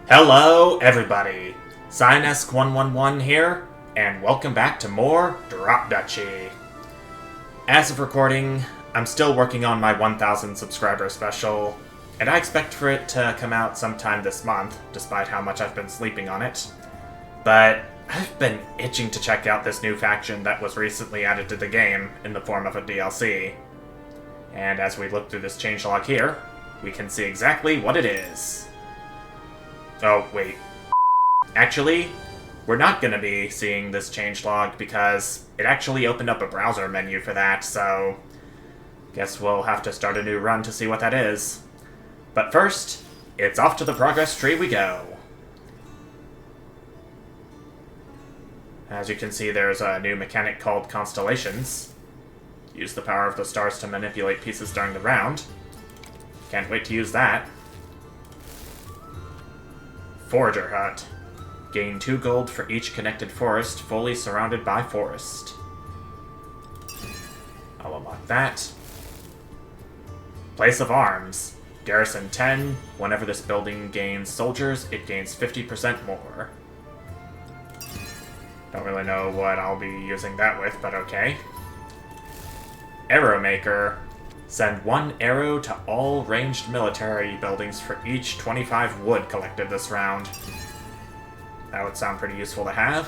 Hello, everybody. Cynesk111 here, and welcome back to more Duchy. As of recording, I'm still working on my 1,000 subscriber special, and I expect for it to come out sometime this month, despite how much I've been sleeping on it. But I've been itching to check out this new faction that was recently added to the game in the form of a DLC. And as we look through this changelog here, we can see exactly what it is. Oh, wait. Actually, we're not going to be seeing this changelog because it actually opened up a browser menu for that, so guess we'll have to start a new run to see what that is. But first, it's off to the progress tree we go. As you can see, there's a new mechanic called Constellations. Use the power of the stars to manipulate pieces during the round. Can't wait to use that. Forager Hut. Gain 2 gold for each connected forest fully surrounded by forest. I'll unlock that. Place of Arms. Garrison 10. Whenever this building gains soldiers, it gains 50% more. Don't really know what I'll be using that with, but okay. Arrow Maker. Send 1 arrow to all ranged military buildings for each 25 wood collected this round. That would sound pretty useful to have.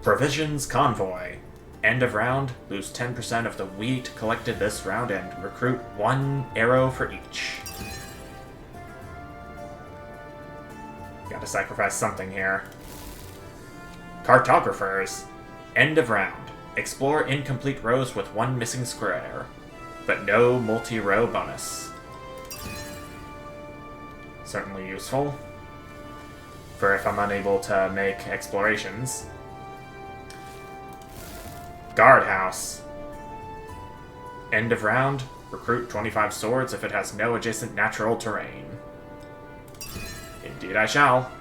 Provisions Convoy. End of round, lose 10% of the wheat collected this round and recruit 1 arrow for each. Gotta sacrifice something here. Cartographers. End of round. Explore incomplete rows with 1 missing square, but no multi-row bonus. Certainly useful for if I'm unable to make explorations. Guardhouse. End of round, recruit 25 swords if it has no adjacent natural terrain. Indeed I shall.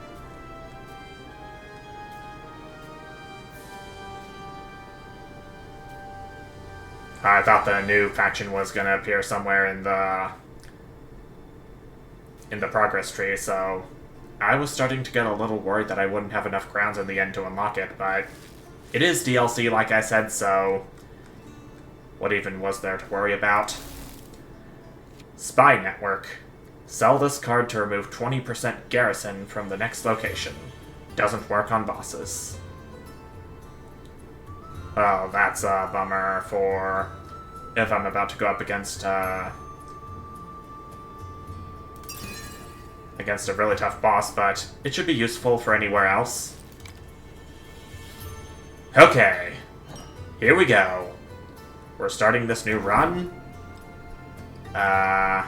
I thought the new faction was going to appear somewhere in the progress tree, so I was starting to get a little worried that I wouldn't have enough crowns in the end to unlock it, but it is DLC, like I said, so what even was there to worry about? Spy Network. Sell this card to remove 20% garrison from the next location. Doesn't work on bosses. Oh, that's a bummer for if I'm about to go up against a really tough boss, but it should be useful for anywhere else. Okay, here we go. We're starting this new run. I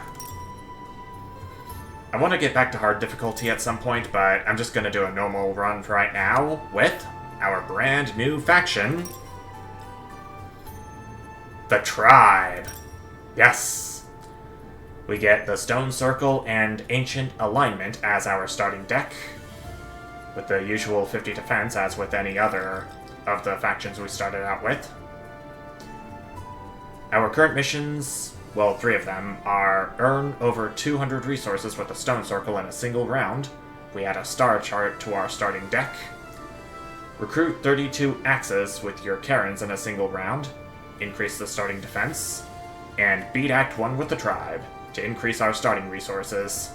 want to get back to hard difficulty at some point, but I'm just going to do a normal run for right now with our brand new faction. The Tribe. Yes. We get the Stone Circle and Ancient Alignment as our starting deck, with the usual 50 defense as with any other of the factions we started out with. Our current missions, well, 3 of them, are earn over 200 resources with the Stone Circle in a single round. We add a star chart to our starting deck. Recruit 32 axes with your Cairns in a single round. Increase the starting defense, and beat Act 1 with the Tribe to increase our starting resources.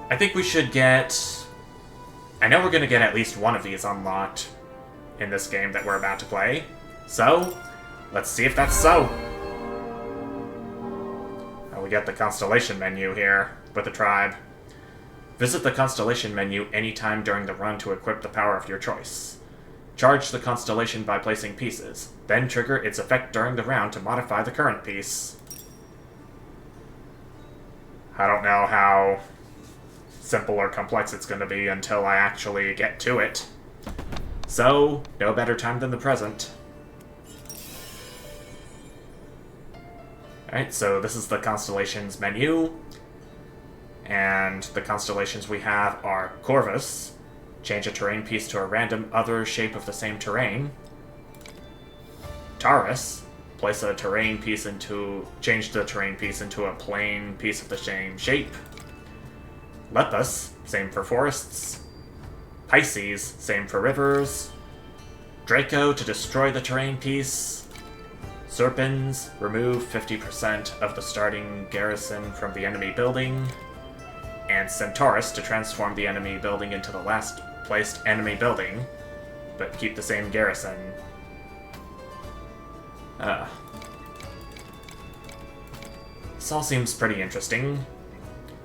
I think we should get... I know we're going to get at least one of these unlocked in this game that we're about to play, so let's see if that's so. Oh, we get the Constellation menu here with the Tribe. Visit the Constellation menu anytime during the run to equip the power of your choice. Charge the Constellation by placing pieces, then trigger its effect during the round to modify the current piece. I don't know how simple or complex it's going to be until I actually get to it. So, no better time than the present. Alright, so this is the Constellations menu. And the constellations we have are Corvus, Change a terrain piece to a random other shape of the same terrain. Taurus. Place a terrain piece change the terrain piece into a plain piece of the same shape. Lepus. Same for forests. Pisces. Same for rivers. Draco to destroy the terrain piece. Serpens. Remove 50% of the starting garrison from the enemy building. And Centaurus to transform the enemy building into the last placed enemy building, but keep the same garrison. This all seems pretty interesting.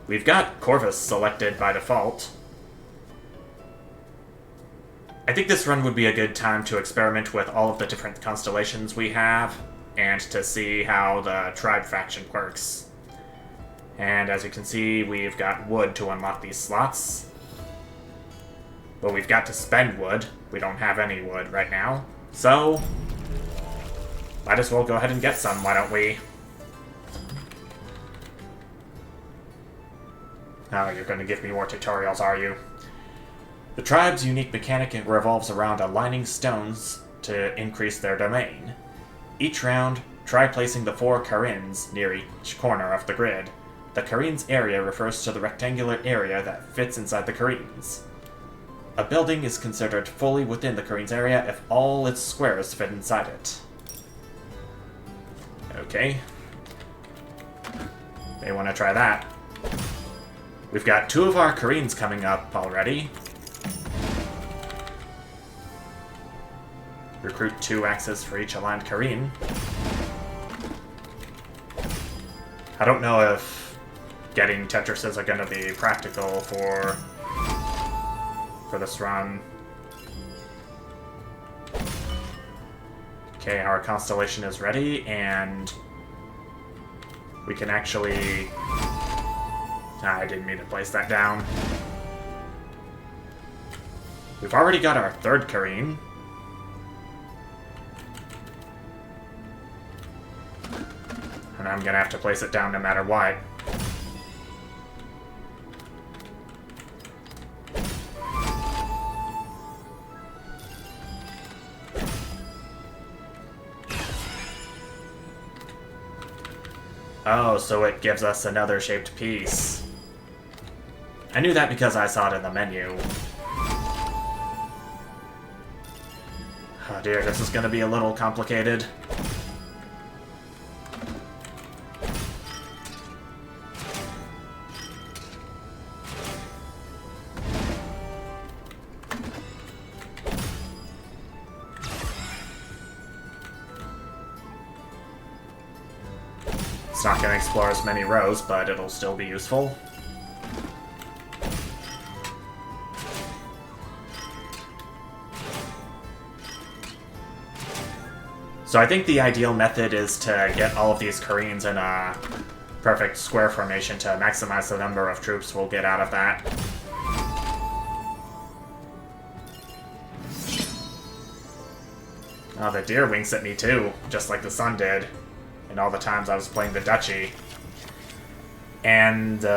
We've got Corvus selected by default. I think this run would be a good time to experiment with all of the different constellations we have, and to see how the tribe faction works. And as you can see, we've got wood to unlock these slots. But we've got to spend wood. We don't have any wood right now. So, might as well go ahead and get some, why don't we? Oh, you're going to give me more tutorials, are you? The tribe's unique mechanic revolves around aligning stones to increase their domain. Each round, try placing the 4 Cairns near each corner of the grid. The Cairns area refers to the rectangular area that fits inside the Cairns. A building is considered fully within the Cairns area if all its squares fit inside it. Okay. May want to try that. We've got 2 of our Cairns coming up already. Recruit 2 axes for each aligned Cairn. I don't know if getting Tetrises are going to be practical for this run. Okay, our constellation is ready, and we can actually... I didn't mean to place that down. We've already got our 3rd Cairn. And I'm gonna have to place it down no matter what. Oh, so it gives us another shaped piece. I knew that because I saw it in the menu. Oh dear, this is gonna be a little complicated. It's not going to explore as many rows, but it'll still be useful. So I think the ideal method is to get all of these Cairns in a perfect square formation to maximize the number of troops we'll get out of that. Oh, the deer winks at me too, just like the sun did. And all the times I was playing the Duchy. And, get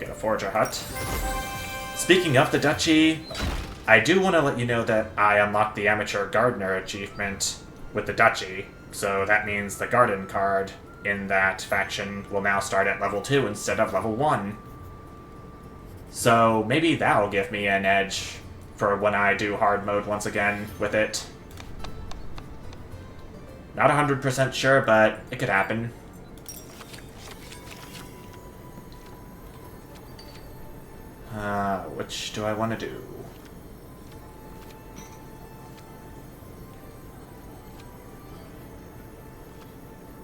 a forager hut. Speaking of the Duchy, I do want to let you know that I unlocked the Amateur Gardener achievement with the Duchy, so that means the garden card in that faction will now start at level 2 instead of level 1. So maybe that'll give me an edge for when I do hard mode once again with it. Not 100% sure, but it could happen. Which do I want to do?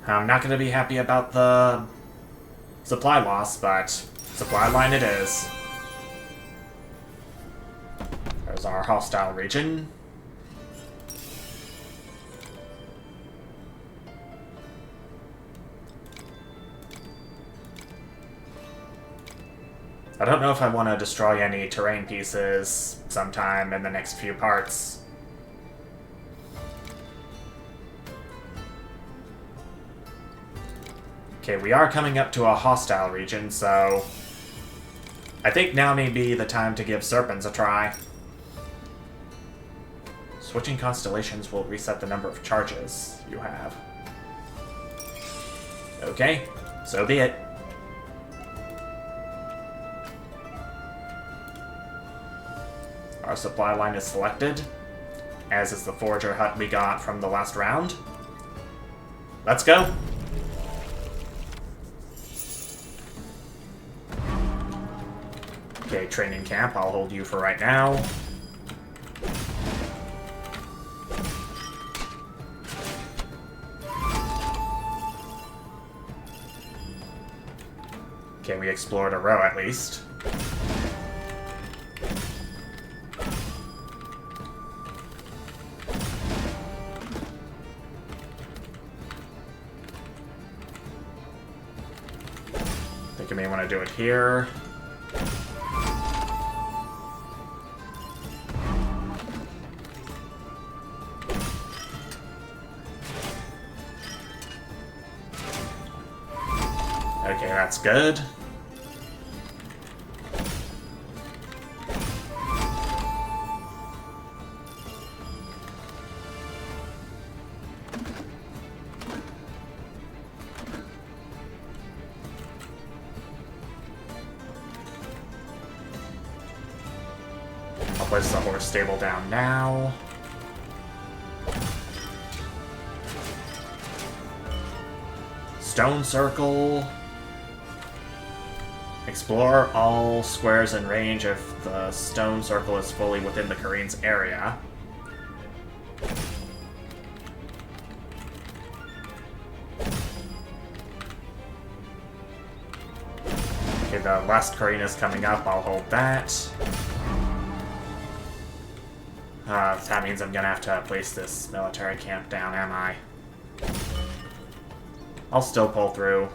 I'm not going to be happy about the supply loss, but supply line it is. There's our hostile region. I don't know if I want to destroy any terrain pieces sometime in the next few parts. Okay, we are coming up to a hostile region, so I think now may be the time to give Serpents a try. Switching constellations will reset the number of charges you have. Okay, so be it. Our supply line is selected, as is the forager hut we got from the last round. Let's go! Okay, training camp, I'll hold you for right now. Okay, we explored a row at least. I think I may want to do it here. Okay, that's good. I'll place the horse stable down now. Stone circle. Explore all squares in range if the stone circle is fully within the Cairns area. Okay, the last Cairn is coming up, I'll hold that. That means I'm gonna have to place this military camp down, am I? I'll still pull through.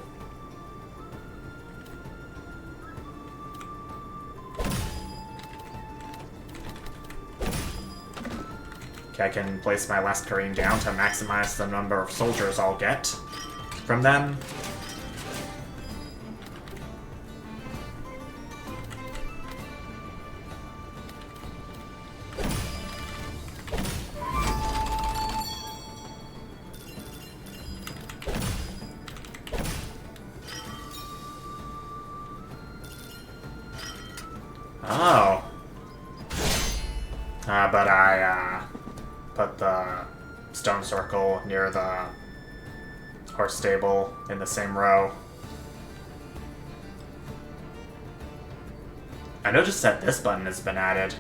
Okay, I can place my last Cairn down to maximize the number of soldiers I'll get from them. Oh. But I, put the stone circle near the horse stable in the same row. I noticed that this button has been added.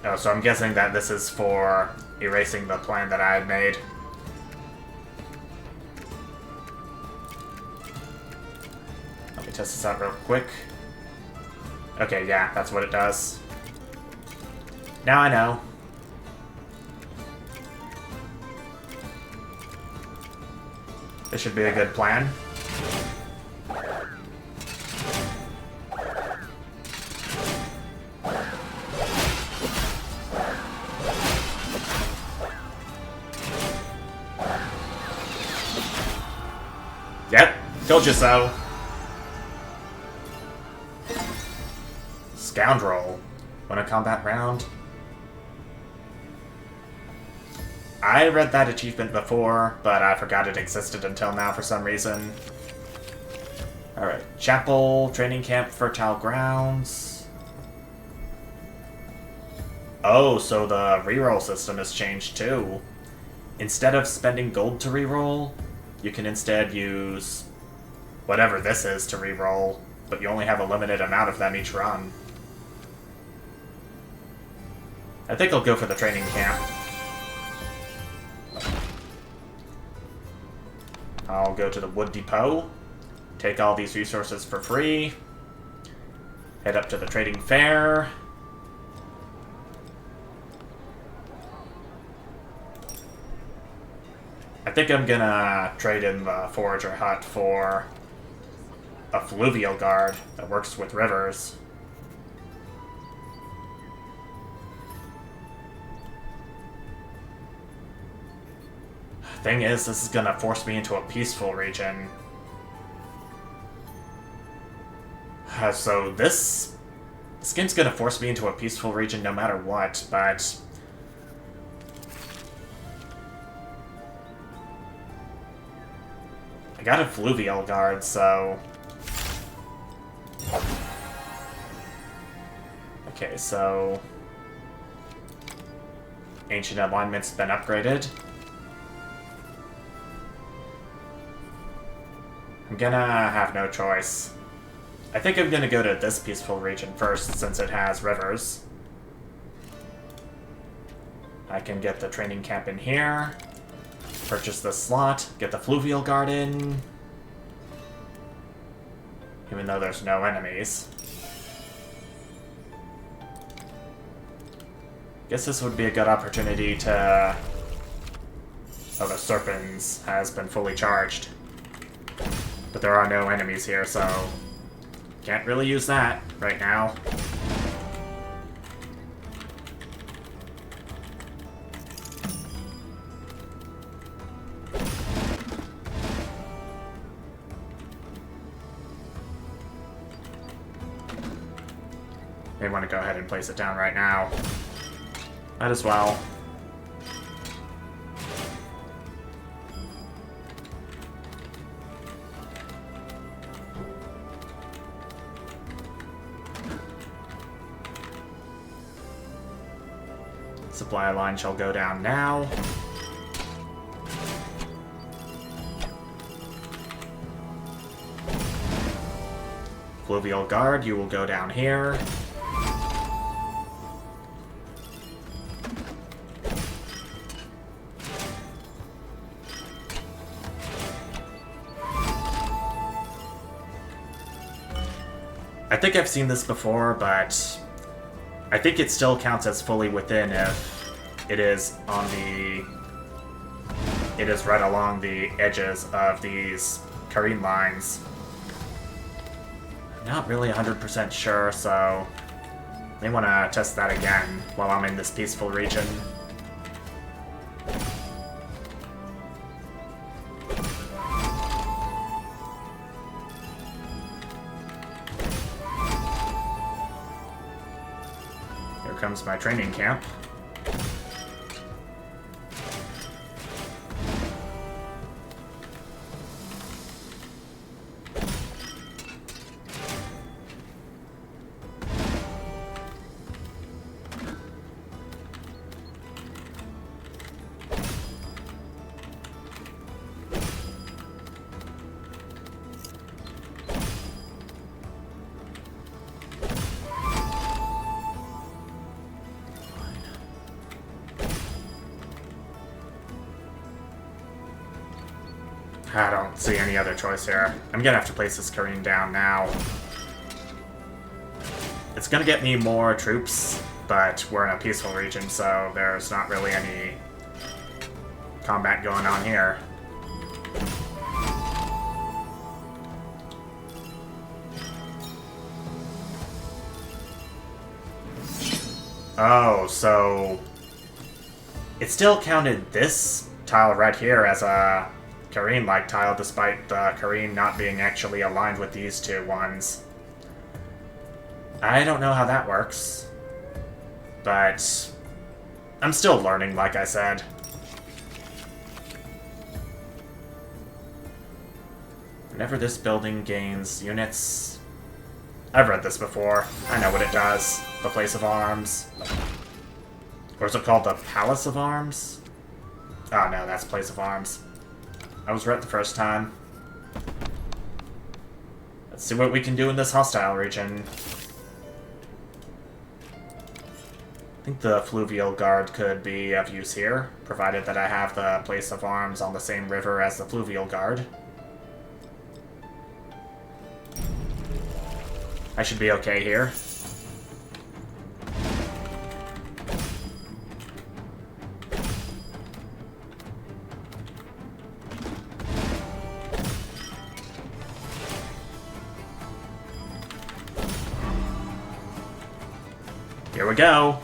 Oh, so I'm guessing that this is for erasing the plan that I had made. Let me test this out real quick. Okay, yeah, that's what it does. Now I know. This should be a good plan. Yep, told you so. Scoundrel. Win a combat round? I read that achievement before, but I forgot it existed until now for some reason. Alright, Chapel, Training Camp, Fertile Grounds. Oh, so the reroll system has changed too. Instead of spending gold to reroll, you can instead use whatever this is to reroll, but you only have a limited amount of them each run. I think I'll go for the training camp. I'll go to the wood depot, take all these resources for free, head up to the trading fair. I think I'm gonna trade in the forager hut for a fluvial guard that works with rivers. Thing is, this is gonna force me into a peaceful region. So this game's gonna force me into a peaceful region no matter what, but I got a fluvial guard, so okay, so ancient alignment's been upgraded. I'm gonna have no choice. I think I'm gonna go to this peaceful region first, since it has rivers. I can get the training camp in here, purchase this slot, get the fluvial guard in, even though there's no enemies. Guess this would be a good opportunity to... Oh, the Serpens has been fully charged. But there are no enemies here, so can't really use that right now. May want to go ahead and place it down right now. Might as well. Supply line shall go down now. Fluvial guard, you will go down here. I think I've seen this before, but I think it still counts as fully within if it is on the... It is right along the edges of these Cairns lines. I'm not really 100% sure, so I may want to test that again while I'm in this peaceful region. Comes my training camp. I don't see any other choice here. I'm gonna have to place this Cairns down now. It's gonna get me more troops, but we're in a peaceful region, so there's not really any combat going on here. Oh, so it still counted this tile right here as a Cairns-like tile, despite the Cairns not being actually aligned with these two ones. I don't know how that works, but I'm still learning, like I said. Whenever this building gains units... I've read this before. I know what it does. The Place of Arms. Or is it called the Palace of Arms? Oh no, that's Place of Arms. I was right the first time. Let's see what we can do in this hostile region. I think the Fluvial Guard could be of use here, provided that I have the Place of Arms on the same river as the Fluvial Guard. I should be okay here. Here we go.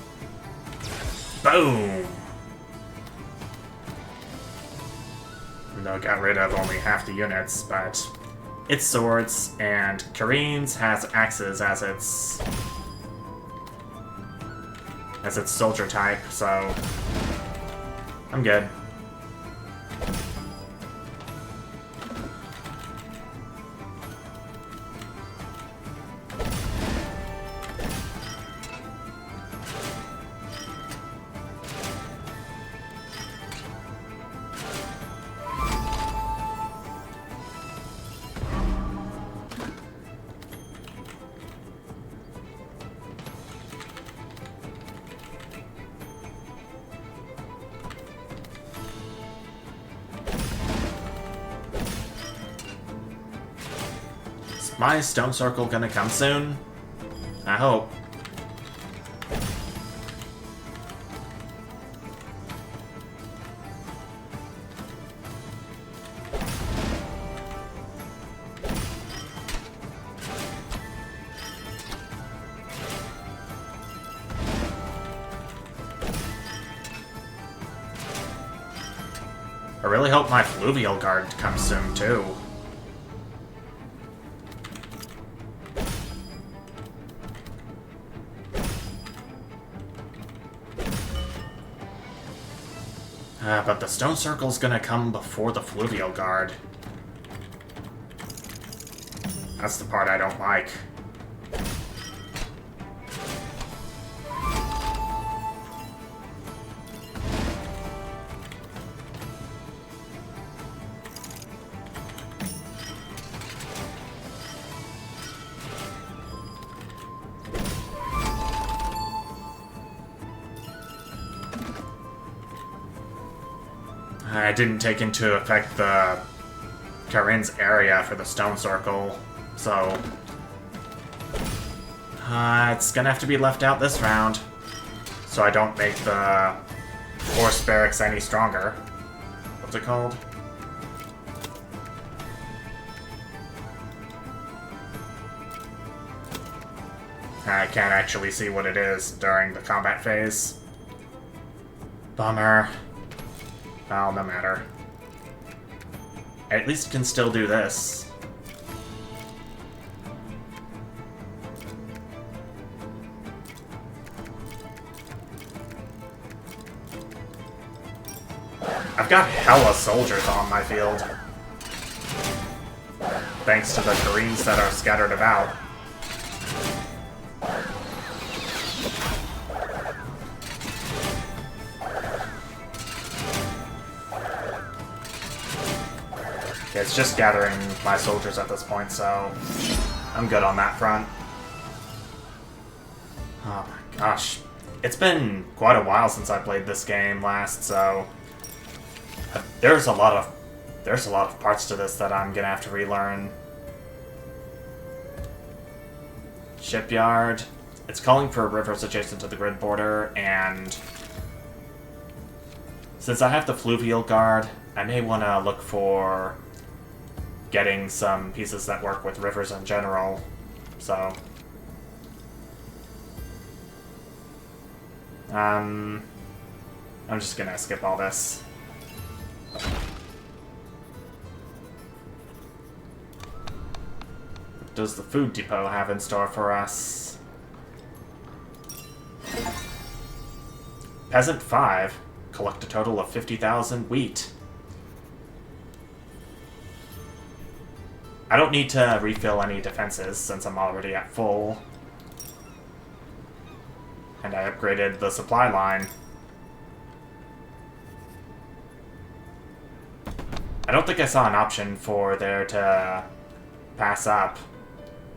Boom! Even though I got rid of only half the units, but its swords, and Cairns has axes as its soldier type, so I'm good. Is my stone circle gonna come soon? I hope. I really hope my fluvial guard comes soon, too. But the stone circle's gonna come before the fluvial guard. That's the part I don't like. I didn't take into effect the Cairns area for the stone circle, so it's gonna have to be left out this round, so I don't make the horse barracks any stronger. What's it called? I can't actually see what it is during the combat phase. Bummer. Well, no matter. I at least can still do this. I've got hella soldiers on my field. Thanks to the Cairns that are scattered about. It's just gathering my soldiers at this point, so I'm good on that front. Oh my gosh. It's been quite a while since I played this game last, so there's a lot of parts to this that I'm gonna have to relearn. Shipyard. It's calling for rivers adjacent to the grid border, and since I have the fluvial guard, I may want to look for getting some pieces that work with rivers in general, so I'm just gonna skip all this. What does the food depot have in store for us? Peasant 5. Collect a total of 50,000 wheat. I don't need to refill any defenses since I'm already at full. And I upgraded the supply line. I don't think I saw an option for there to pass up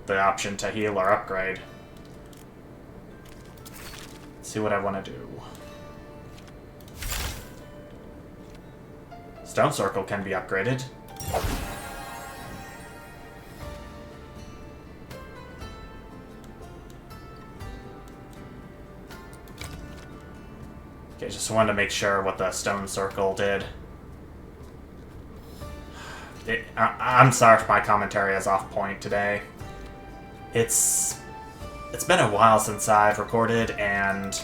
the option to heal or upgrade. Let's see what I want to do. Stone Circle can be upgraded. Okay, just wanted to make sure what the Stone Circle did. I'm sorry if my commentary is off point today. It's been a while since I've recorded, and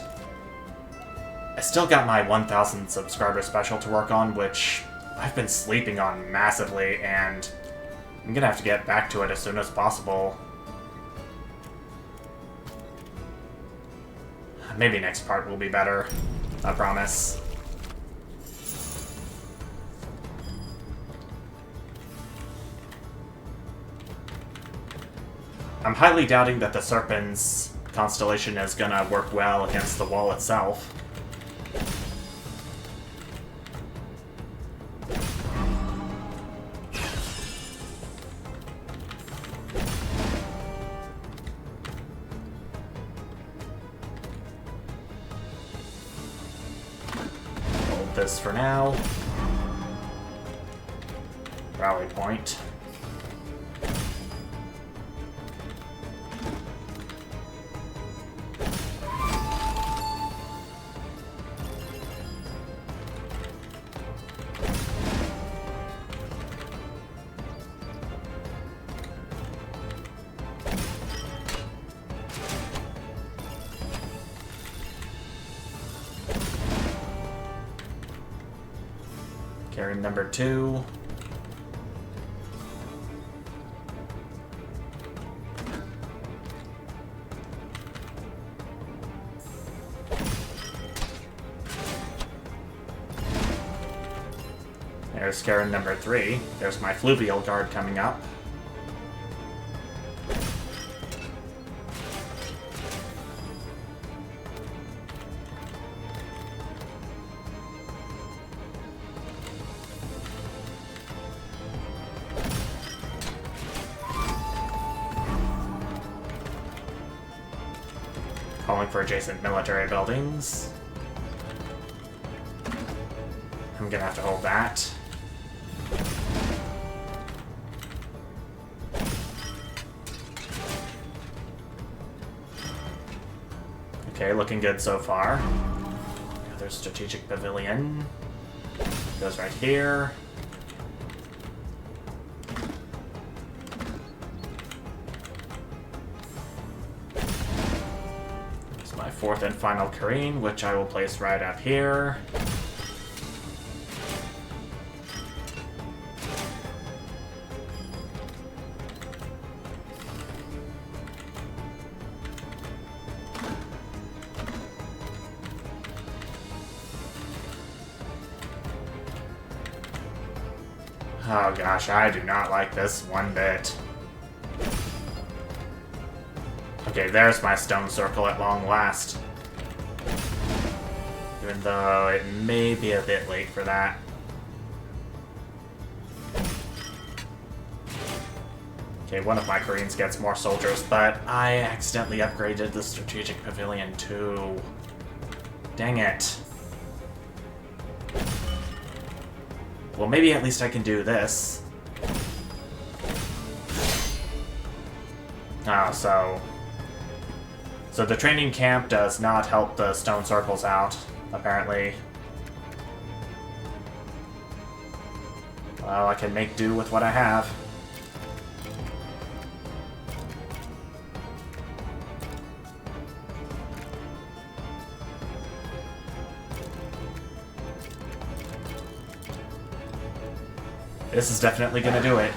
I still got my 1,000 subscriber special to work on, which I've been sleeping on massively, and I'm gonna have to get back to it as soon as possible. Maybe next part will be better. I promise. I'm highly doubting that the Serpent's constellation is gonna work well against the wall itself. Hold this for now. Rally point. Carrying number 2. There's Karen number 3. There's my Fluvial Guard coming up. Calling for adjacent military buildings. I'm gonna have to hold that. Okay, looking good so far. There's strategic pavilion. Goes right here. It's my 4th and final Careen, which I will place right up here. Oh gosh, I do not like this one bit. Okay, there's my stone circle at long last. Even though it may be a bit late for that. Okay, one of my Koreans gets more soldiers, but I accidentally upgraded the strategic pavilion too. Dang it. Well, maybe at least I can do this. Oh, so the training camp does not help the stone circles out, apparently. Well, I can make do with what I have. This is definitely gonna do it.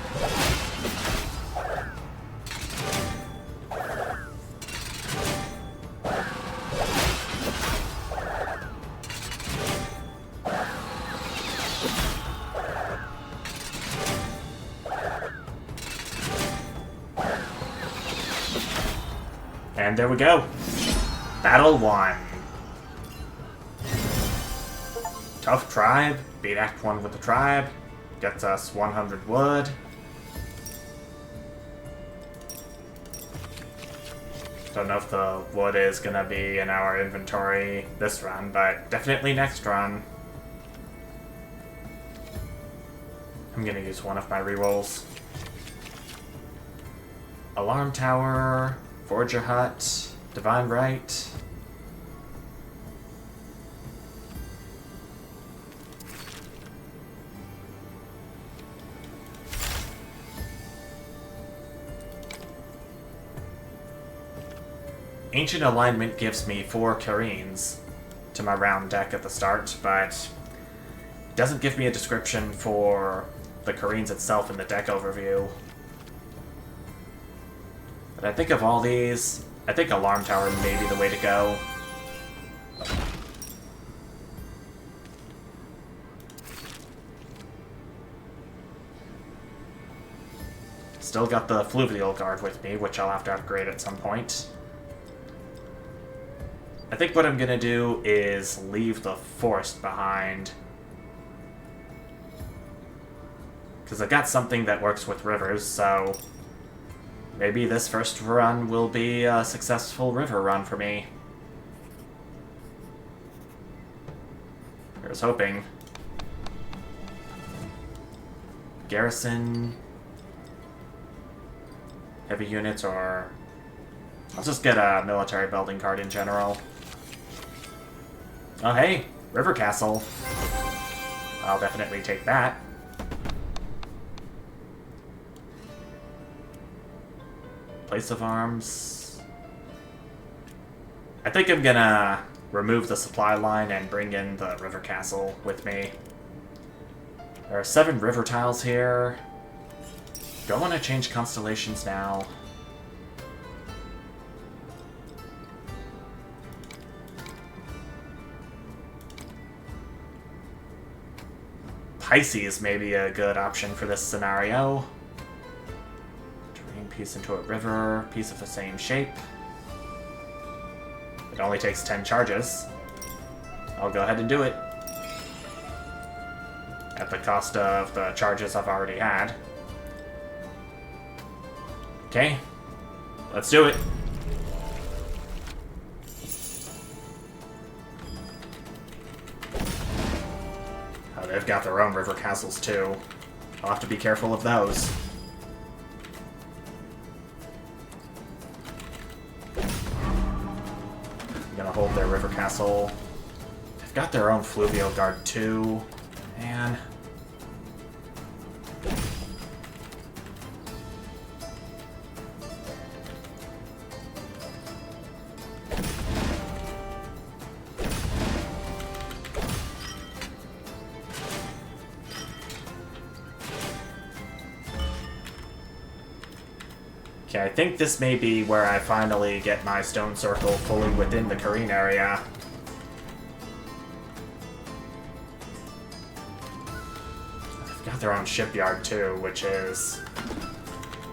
And there we go. Battle 1. Tough tribe. Beat Act 1 with the tribe. Gets us 100 wood. Don't know if the wood is gonna be in our inventory this run, but definitely next run. I'm gonna use one of my rerolls. Alarm Tower, Forger Hut, Divine Right. Ancient Alignment gives me 4 Careens to my round deck at the start, but it doesn't give me a description for the Careens itself in the deck overview. But I think of all these, I think Alarm Tower may be the way to go. Still got the Fluvial Guard with me, which I'll have to upgrade at some point. I think what I'm gonna do is leave the Forest behind. Because I got something that works with rivers, so maybe this first run will be a successful river run for me. Here's hoping. Garrison... heavy units, or... I'll just get a military building card in general. Oh hey, River Castle. I'll definitely take that. Place of Arms. I think I'm gonna remove the supply line and bring in the River Castle with me. There are 7 river tiles here. Don't want to change constellations now. Pisces may be a good option for this scenario. Turning piece into a river, piece of the same shape. It only takes 10 charges. I'll go ahead and do it. At the cost of the charges I've already had. Okay, let's do it. Oh, they've got their own river castles too. I'll have to be careful of those. I'm gonna hold their river castle. They've got their own fluvial guard too. Man. Okay, I think this may be where I finally get my stone circle fully within the Cairns area. They've got their own shipyard too, which is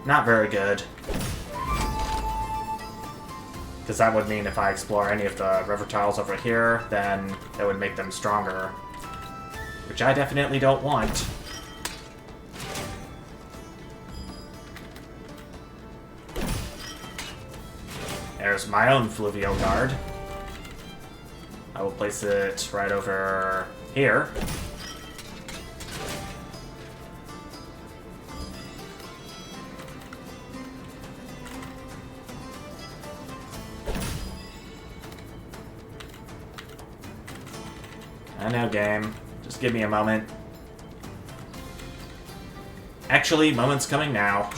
not very good. Because that would mean if I explore any of the river tiles over here, then that would make them stronger. Which I definitely don't want. There's my own fluvial guard. I will place it right over here. I know, game. Just give me a moment. Actually, moment's coming now.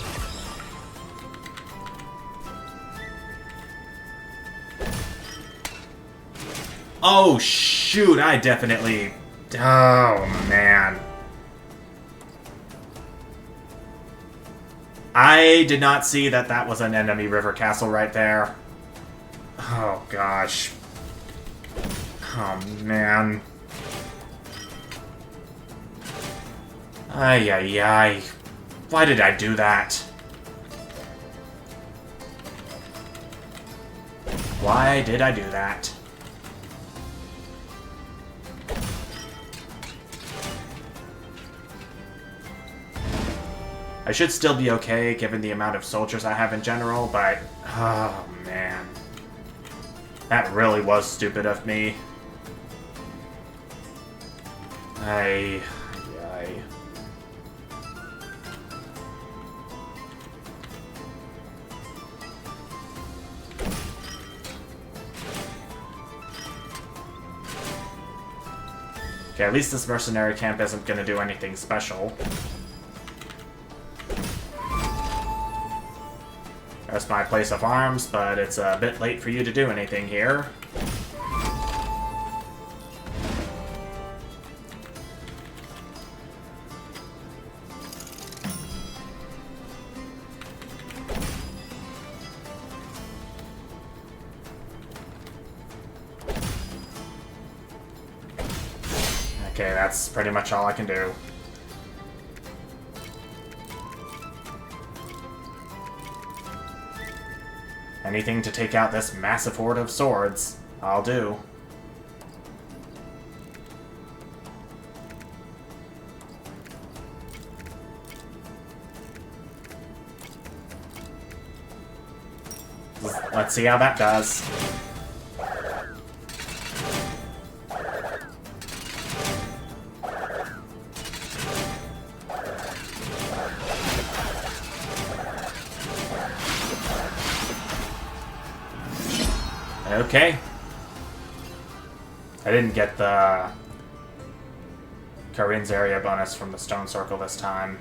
Oh, shoot, I definitely... Oh, man. I did not see that that was an enemy river castle right there. Oh, gosh. Oh, man. Ay, ay, ay. Why did I do that? Why did I do that? I should still be okay, given the amount of soldiers I have in general, but... Oh, man. That really was stupid of me. Okay, at least this mercenary camp isn't gonna do anything special. There's my place of arms, but it's a bit late for you to do anything here. Okay, that's pretty much all I can do. Anything to take out this massive horde of swords, I'll do. Let's see how that does. Okay. I didn't get the Cairns area bonus from the stone circle this time.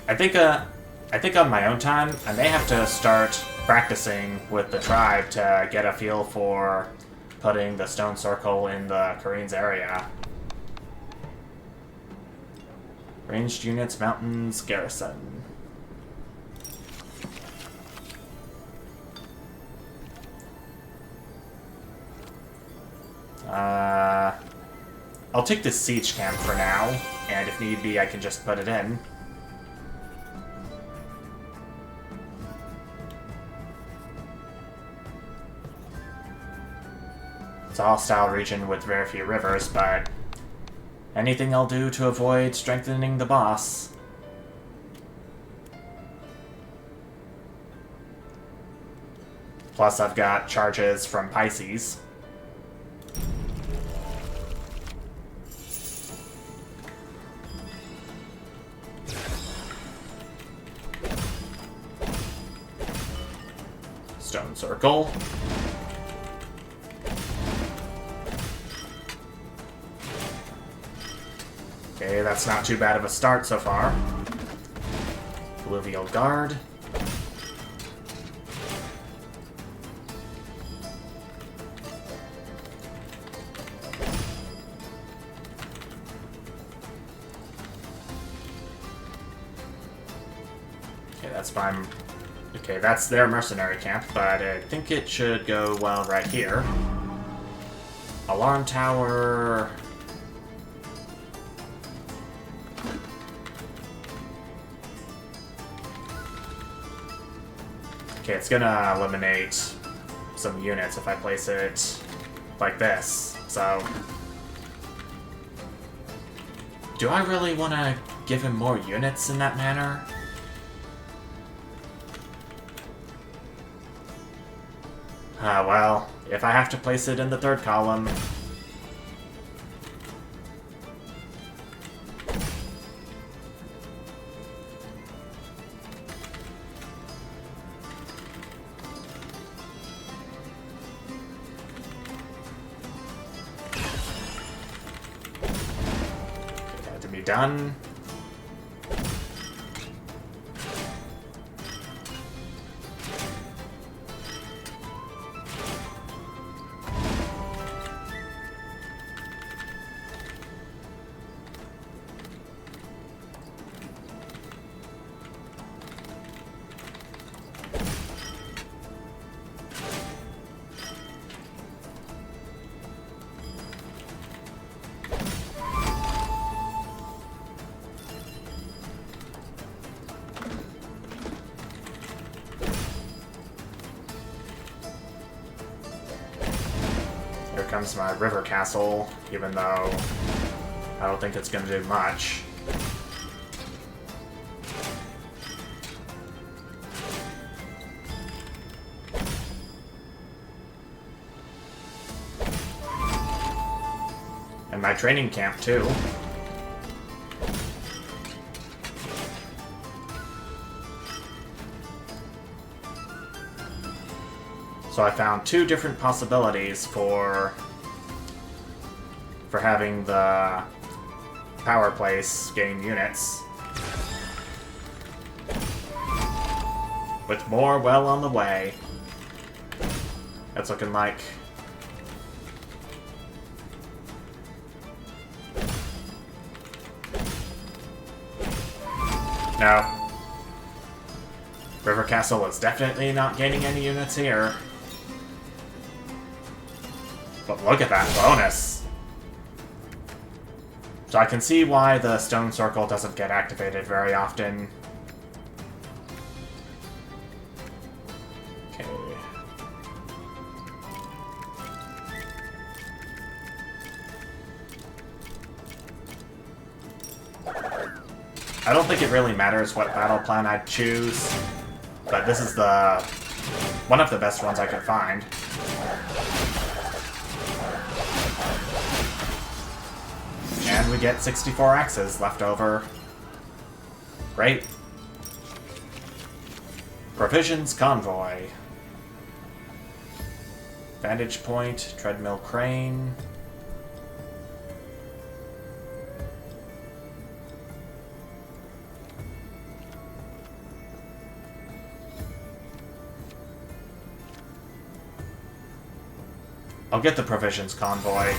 I think on my own time, I may have to start practicing with the tribe to get a feel for putting the stone circle in the Cairns area. Ranged units, mountains, garrison. I'll take this siege camp for now, and if need be, I can just put it in. It's a hostile region with very few rivers, but anything I'll do to avoid strengthening the boss. Plus, I've got charges from Pisces. Stone circle. Okay, that's not too bad of a start so far. Alluvial guard. Okay, that's fine. Okay, that's their mercenary camp, but I think it should go well right here. Alarm tower. Okay, it's gonna eliminate some units if I place it like this, so... Do I really want to give him more units in that manner? Well, if I have to place it in the third column... That to be done. Here comes my river castle, even though I don't think it's going to do much. And my training camp, too. So I found two different possibilities for having the power place gain units. With more well on the way. That's looking like... No. River Castle is definitely not gaining any units here. But look at that bonus! So I can see why the stone circle doesn't get activated very often. Okay. I don't think it really matters what battle plan I choose, but this is one of the best ones I could find. And we get 64 axes left over. Great. Provisions convoy. Vantage point, treadmill crane. I'll get the provisions convoy.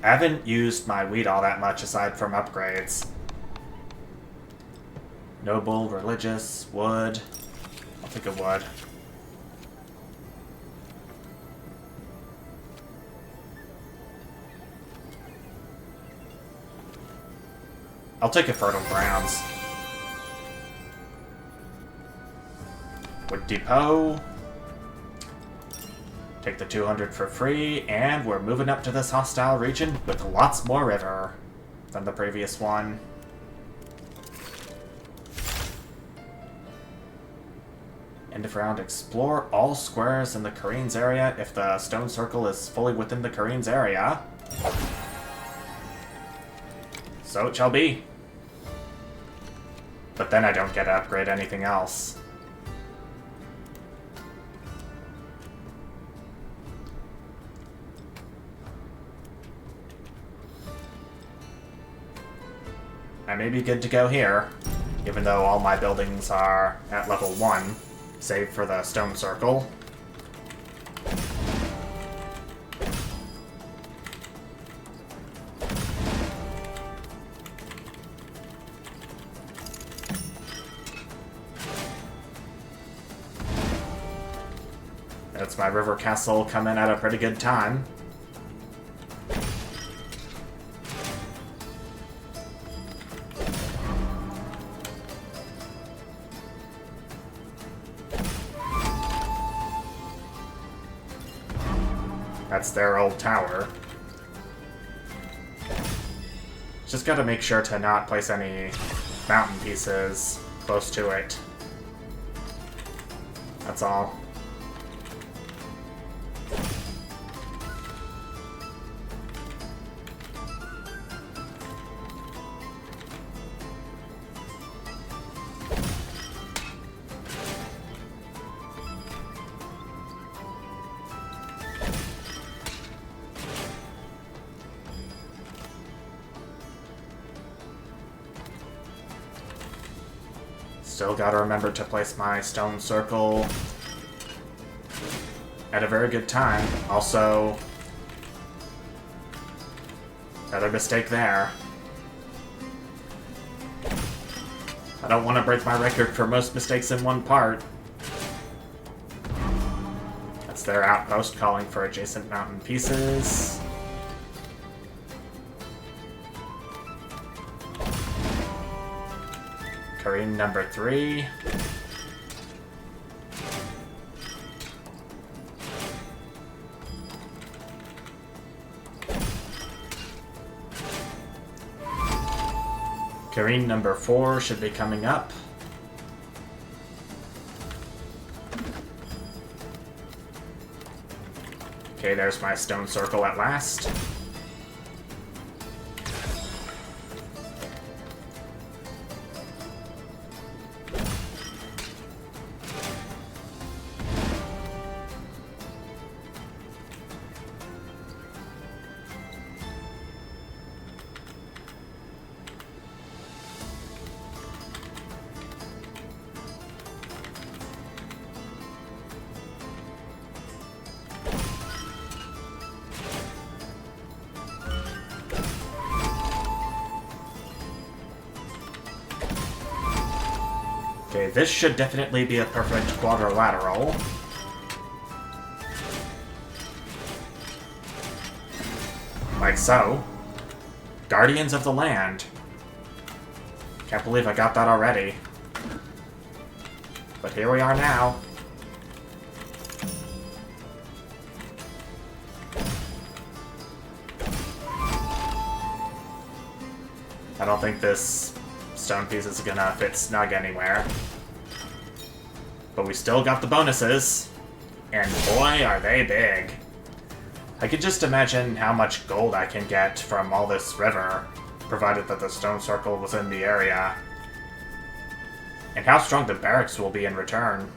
I haven't used my wheat all that much aside from upgrades. Noble, religious, wood. I'll take a wood. I'll take a fertile grounds. Wood depot. Take the 200 for free, and we're moving up to this hostile region with lots more river than the previous one. End of round, explore all squares in the Cairns area if the stone circle is fully within the Cairns area. So it shall be. But then I don't get to upgrade anything else. I may be good to go here, even though all my buildings are at level 1, save for the stone circle. That's my river castle coming at a pretty good time. That's their old tower. Just gotta make sure to not place any mountain pieces close to it. That's all. Still gotta remember to place my stone circle at a very good time. Also, another mistake there. I don't want to break my record for most mistakes in one part. That's their outpost calling for adjacent mountain pieces. Cairns number 3. Cairns number 4 should be coming up. Okay, there's my stone circle at last. Okay, this should definitely be a perfect quadrilateral. Like so. Guardians of the land. Can't believe I got that already. But here we are now. I don't think this stone piece is gonna fit snug anywhere. But we still got the bonuses. And boy, are they big. I could just imagine how much gold I can get from all this river, provided that the stone circle was in the area. And how strong the barracks will be in return.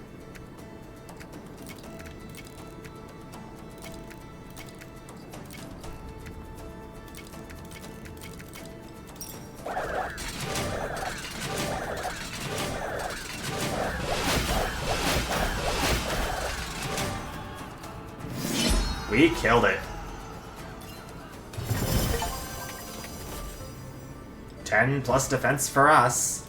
We killed it. 10 plus defense for us.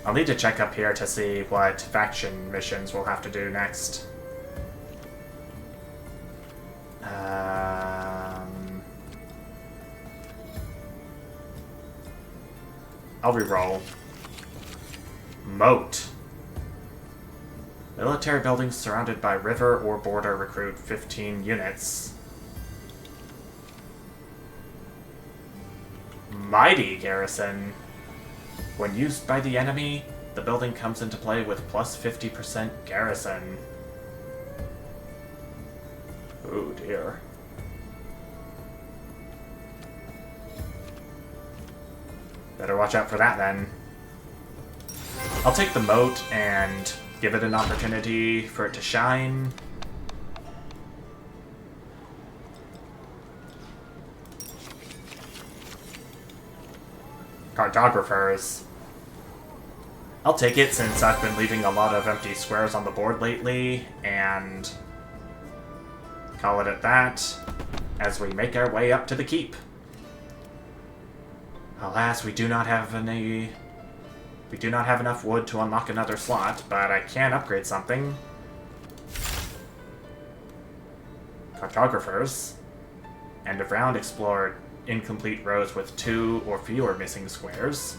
I'll need to check up here to see what faction missions we'll have to do next. I'll reroll. Moat. Military buildings surrounded by river or border recruit 15 units. Mighty garrison. When used by the enemy, the building comes into play with plus 50% garrison. Oh dear. Better watch out for that then. I'll take the moat and give it an opportunity for it to shine. Cartographers. I'll take it since I've been leaving a lot of empty squares on the board lately, and call it at that as we make our way up to the keep. Alas, we do not have enough wood to unlock another slot, but I can upgrade something. Cartographers. End of round explored incomplete rows with 2 or fewer missing squares.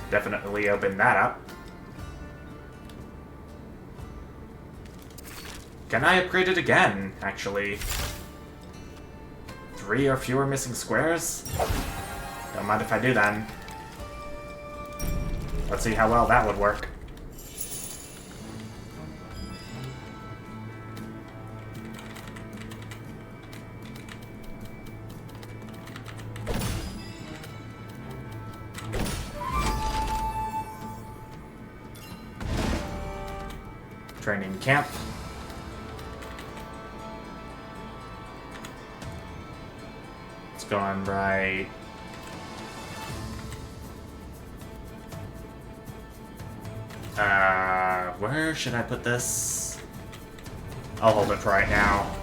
Definitely open that up. Can I upgrade it again, actually? 3 or fewer missing squares? Don't mind if I do then. Let's see how well that would work. Training camp. It's going right. Where should I put this? I'll hold it for right now.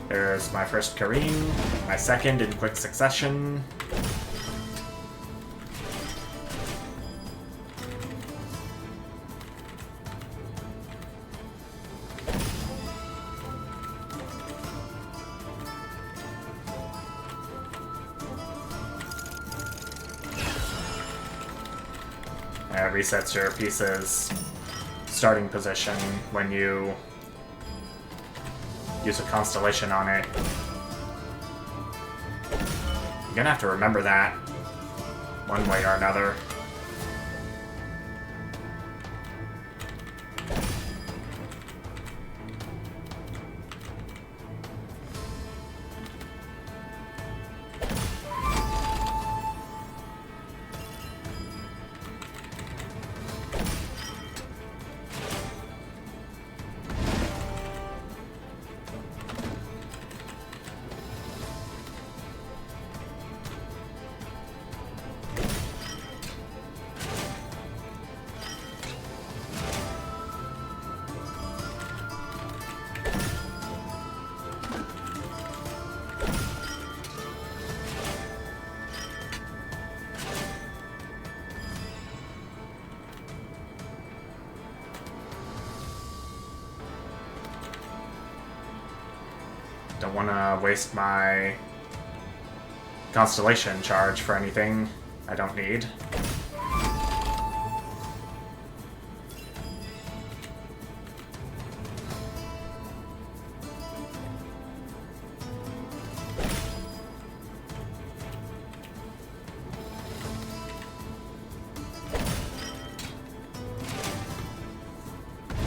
There's my first Kareem, my second in quick succession. Resets your piece's starting position when you use a constellation on it. You're gonna have to remember that one way or another. Don't want to waste my constellation charge for anything I don't need.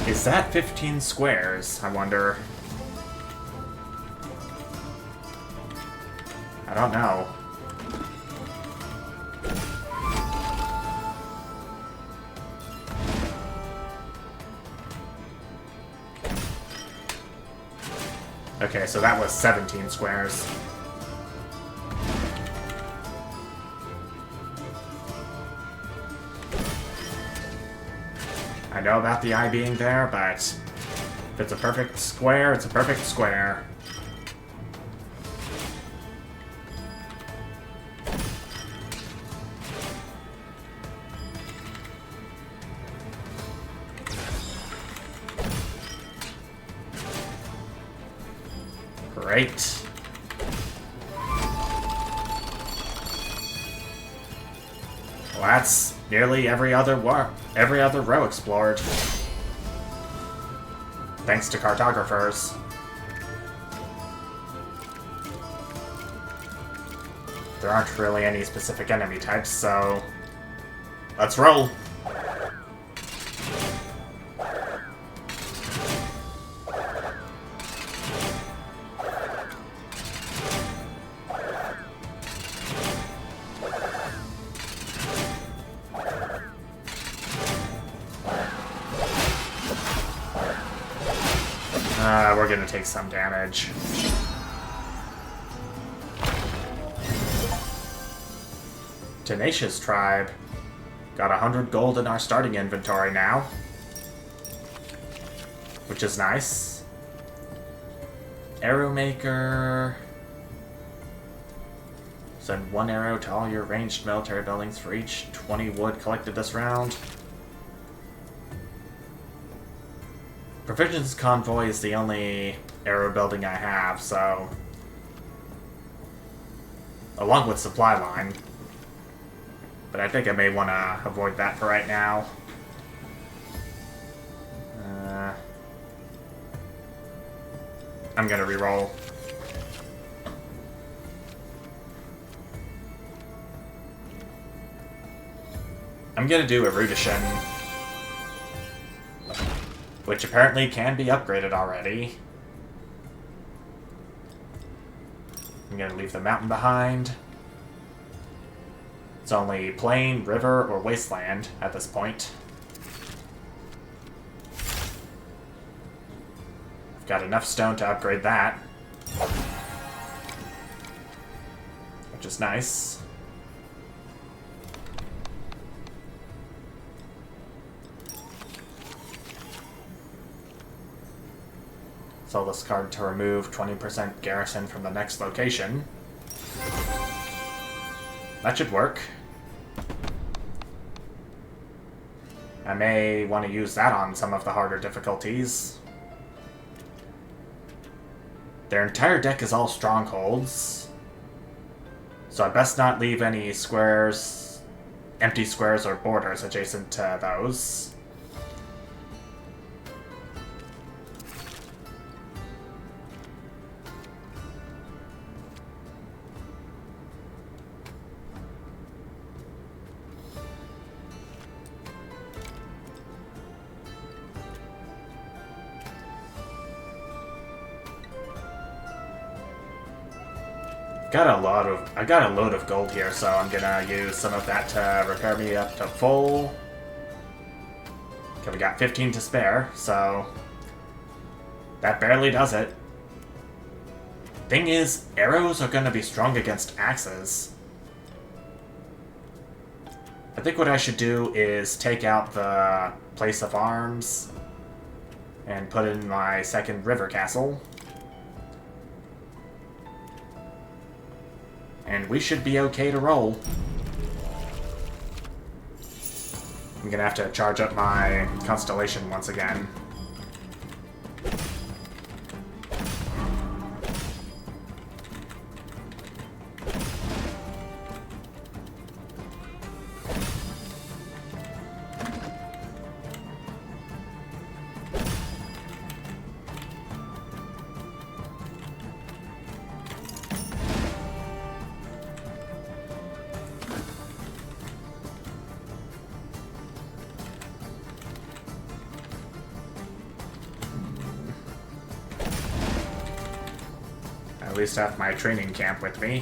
Is that 15 squares, I wonder? I don't know. Okay, so that was 17 squares. I know about the eye being there, but if it's a perfect square, it's a perfect square. Great. Well, that's nearly every other row explored. Thanks to cartographers. There aren't really any specific enemy types, so let's roll. We're gonna take some damage. Tenacious Tribe. Got 100 gold in our starting inventory now. Which is nice. Arrow Maker. Send 1 arrow to all your ranged military buildings for each 20 wood collected this round. Provisions Convoy is the only arrow building I have, so... along with Supply Line. But I think I may want to avoid that for right now. I'm gonna reroll. I'm gonna do Erudition, which apparently can be upgraded already. I'm gonna leave the mountain behind. It's only plain, river, or wasteland at this point. I've got enough stone to upgrade that, which is nice. Sell this card to remove 20% garrison from the next location. That should work. I may want to use that on some of the harder difficulties. Their entire deck is all strongholds, so I best not leave any squares, empty squares or borders adjacent to those. I got a load of gold here, so I'm gonna use some of that to repair me up to full. Okay, we got 15 to spare, so that barely does it. Thing is, arrows are gonna be strong against axes. I think what I should do is take out the place of arms and put in my second river castle. And we should be okay to roll. I'm gonna have to charge up my constellation once again. least have my training camp with me.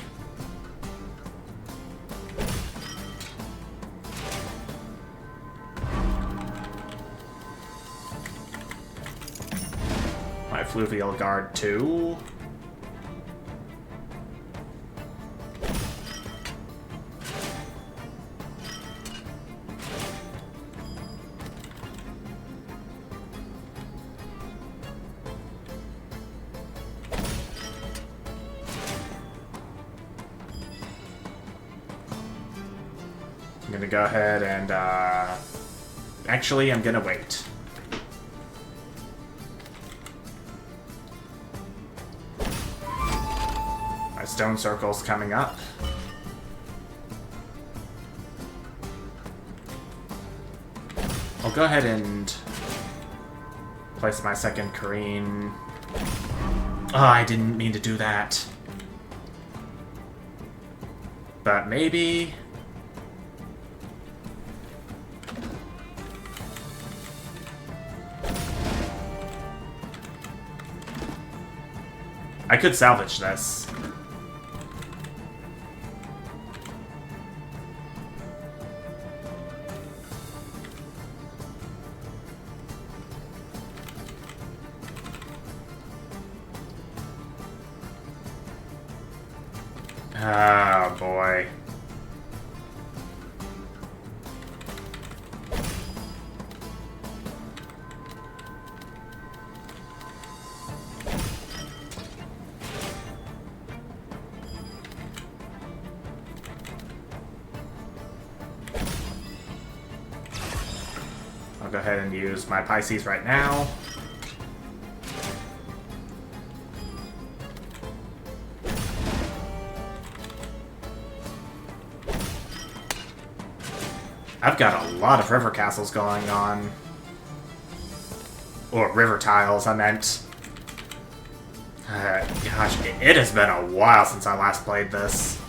My Fluvial Guard too. I'm gonna go ahead and, actually, I'm gonna wait. My stone circle's coming up. I'll go ahead and place my second Kareen. Oh, I didn't mean to do that. But maybe... I could salvage this. Oh, boy. I'll go ahead and use my Pisces right now. I've got a lot of river castles going on. Or river tiles, I meant. Gosh, it has been a while since I last played this.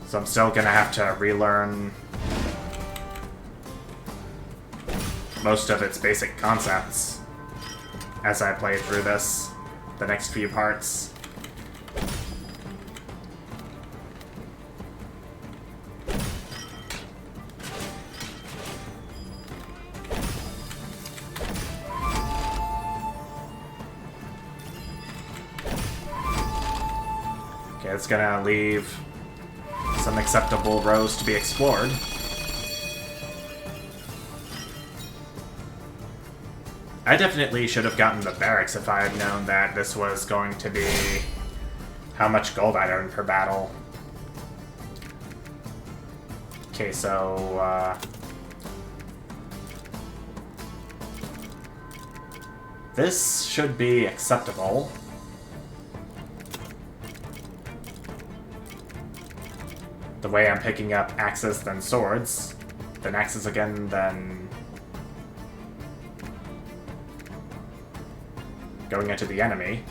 So I'm still gonna have to relearn most of its basic concepts as I play through this, the next few parts. Okay, it's gonna leave some acceptable rows to be explored. I definitely should have gotten the barracks if I had known that this was going to be how much gold I'd earn per battle. Okay, so, this should be acceptable. The way I'm picking up axes, then swords, then axes again, then going into the enemy.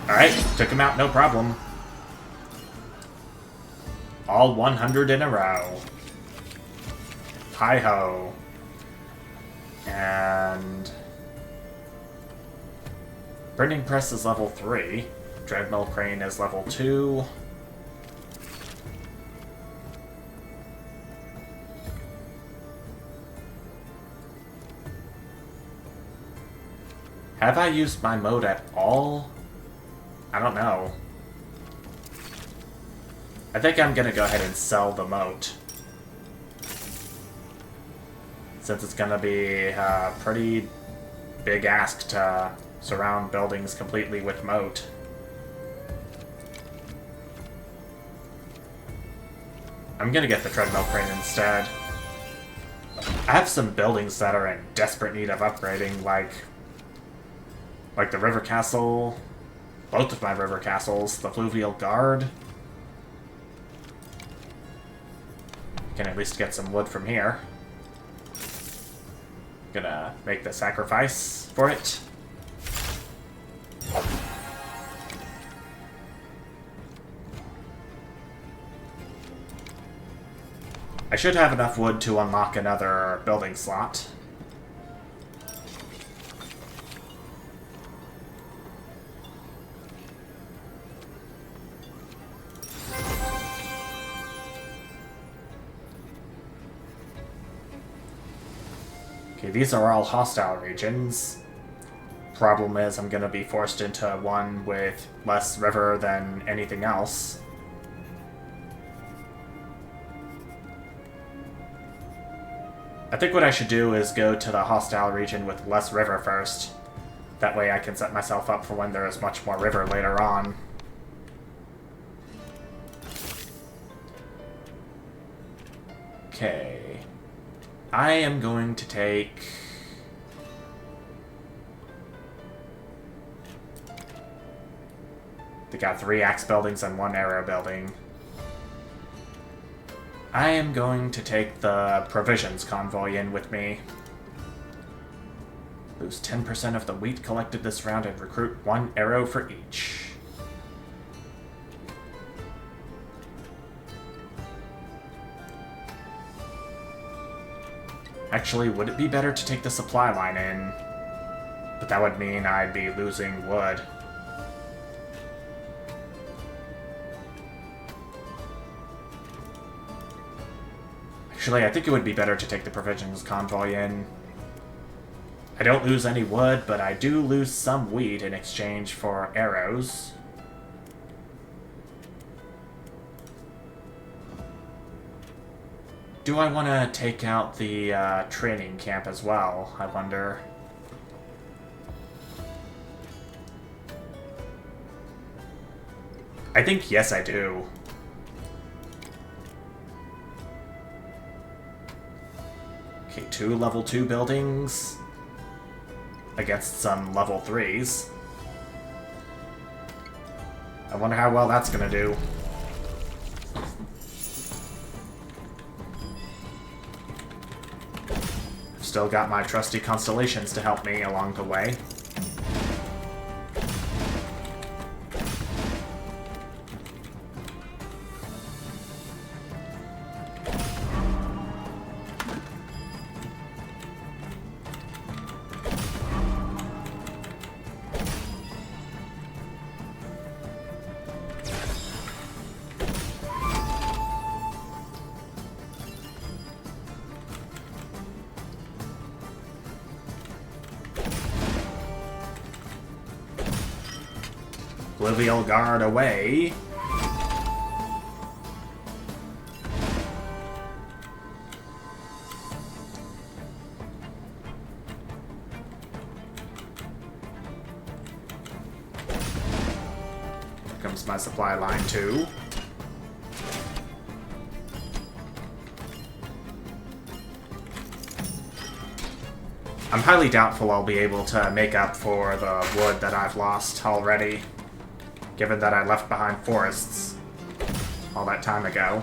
Alright, took him out, no problem. All 100 in a row. Hi-ho. And... Printing Press is level 3. Treadmill Crane is level 2. Have I used my mode at all? I don't know. I think I'm gonna go ahead and sell the moat. Since it's gonna be a pretty big ask to surround buildings completely with moat. I'm gonna get the treadmill crane instead. I have some buildings that are in desperate need of upgrading, like the river castle, both of my river castles, the Fluvial Guard. Can at least get some wood from here. Gonna make the sacrifice for it. I should have enough wood to unlock another building slot. Okay, these are all hostile regions. Problem is, I'm gonna be forced into one with less river than anything else. I think what I should do is go to the hostile region with less river first. That way I can set myself up for when there is much more river later on. Okay. I am going to take... They got 3 axe buildings and 1 arrow building. I am going to take the provisions convoy in with me. Lose 10% of the wheat collected this round and recruit 1 arrow for each. Actually, would it be better to take the supply line in? But that would mean I'd be losing wood. Actually, I think it would be better to take the provisions convoy in. I don't lose any wood, but I do lose some wheat in exchange for arrows. Do I want to take out the training camp as well, I wonder? I think yes, I do. Okay, 2 level 2 buildings against some level 3s. I wonder how well that's gonna do. I've still got my trusty constellations to help me along the way. Fluvial Guard away. Here comes my supply line too. I'm highly doubtful I'll be able to make up for the wood that I've lost already, given that I left behind forests all that time ago.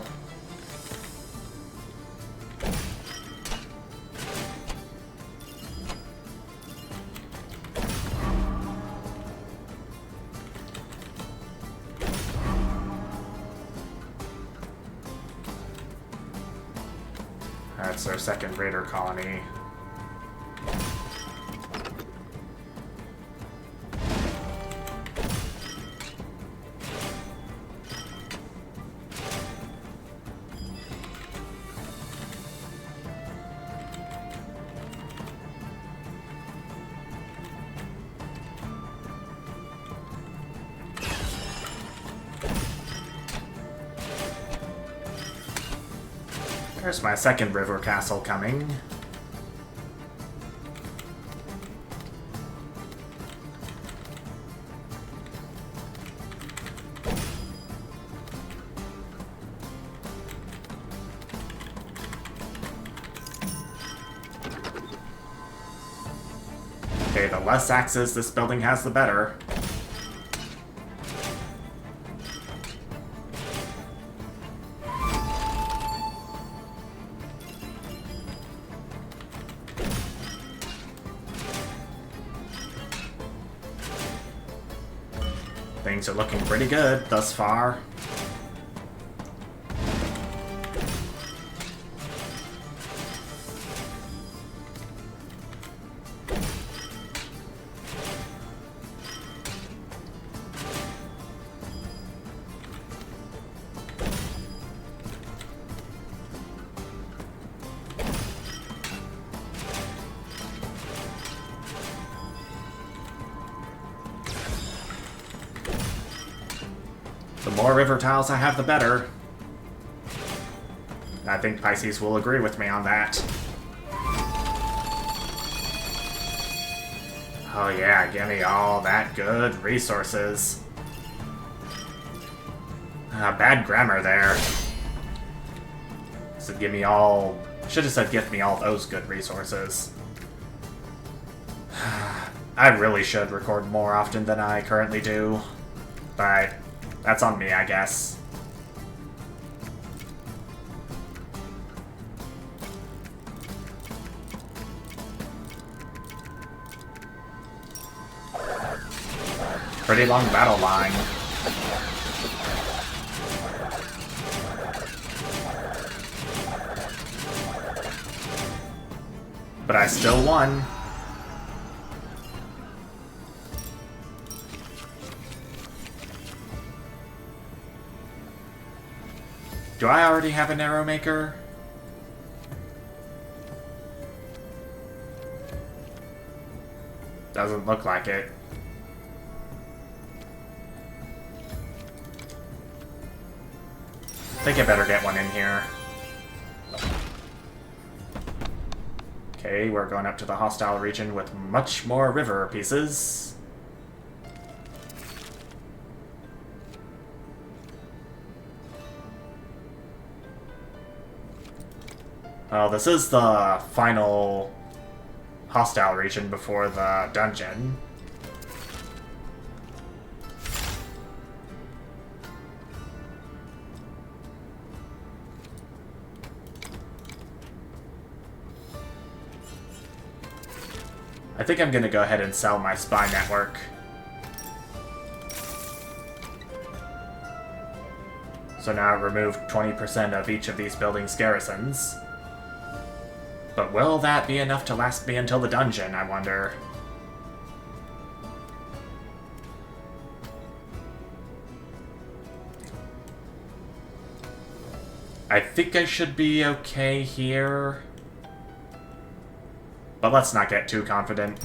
That's our second raider colony. There's my second river castle coming. Okay, the less axes this building has, the better. Things are looking pretty good thus far. more river tiles I have, the better. I think Pisces will agree with me on that. Oh yeah, give me all that good resources. Bad grammar there. So give me all... Should have said give me all those good resources. I really should record more often than I currently do. But that's on me, I guess. Pretty long battle line. But I still won. Do I already have an arrow maker? Doesn't look like it. I think I better get one in here. Okay, we're going up to the hostile region with much more river pieces. Well, this is the final hostile region before the dungeon. I think I'm gonna go ahead and sell my spy network. So now remove 20% of each of these buildings' garrisons. But will that be enough to last me until the dungeon, I wonder? I think I should be okay here. But let's not get too confident.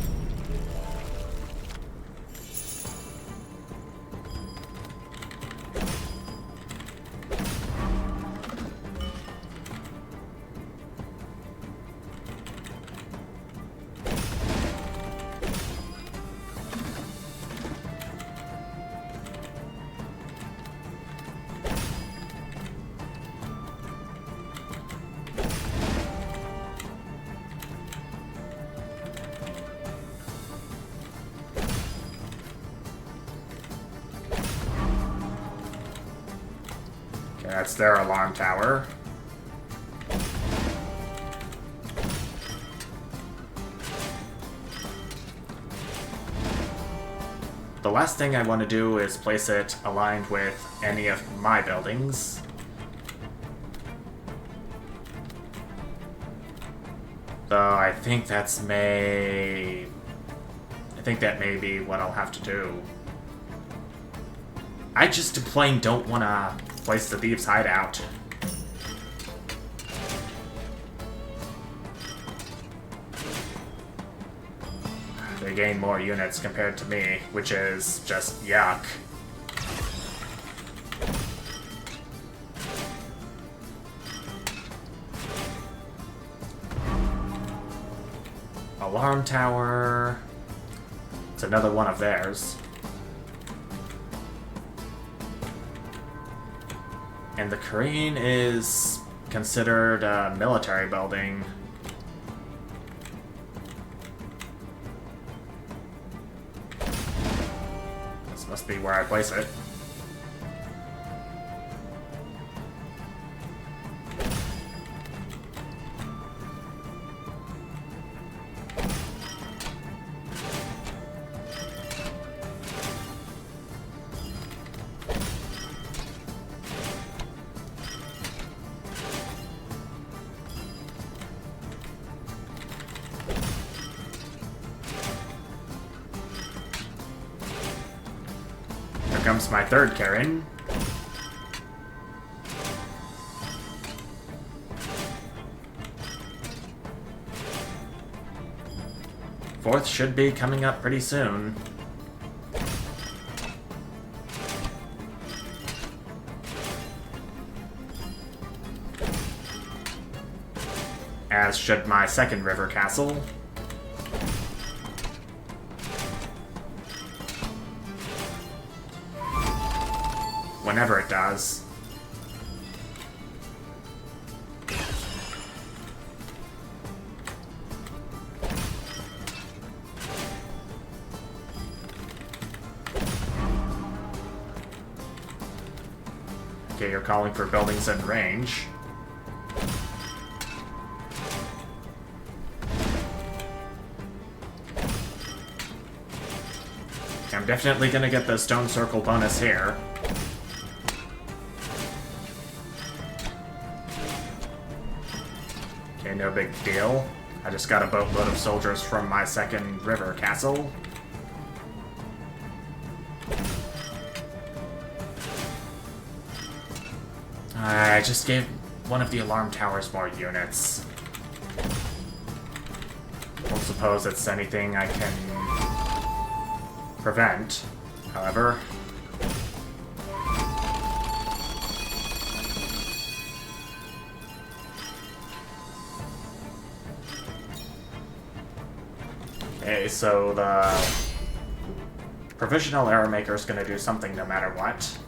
That's their alarm tower. The last thing I want to do is place it aligned with any of my buildings. Though I think that may be what I'll have to do. I just plain don't want to place the thieves' hideout. They gain more units compared to me, which is just yuck. Alarm tower. It's another one of theirs. And the Korean is considered a military building. This must be where I place it. Comes my third Karen. Fourth should be coming up pretty soon. as should my second river castle. Whenever it does. Okay, you're calling for buildings in range. I'm definitely gonna get the stone circle bonus here. Okay, no big deal. I just got a boatload of soldiers from my second river castle. I just gave one of the alarm towers more units. Don't suppose it's anything I can prevent, however. Okay, so the provisional arrow maker is going to do something no matter what.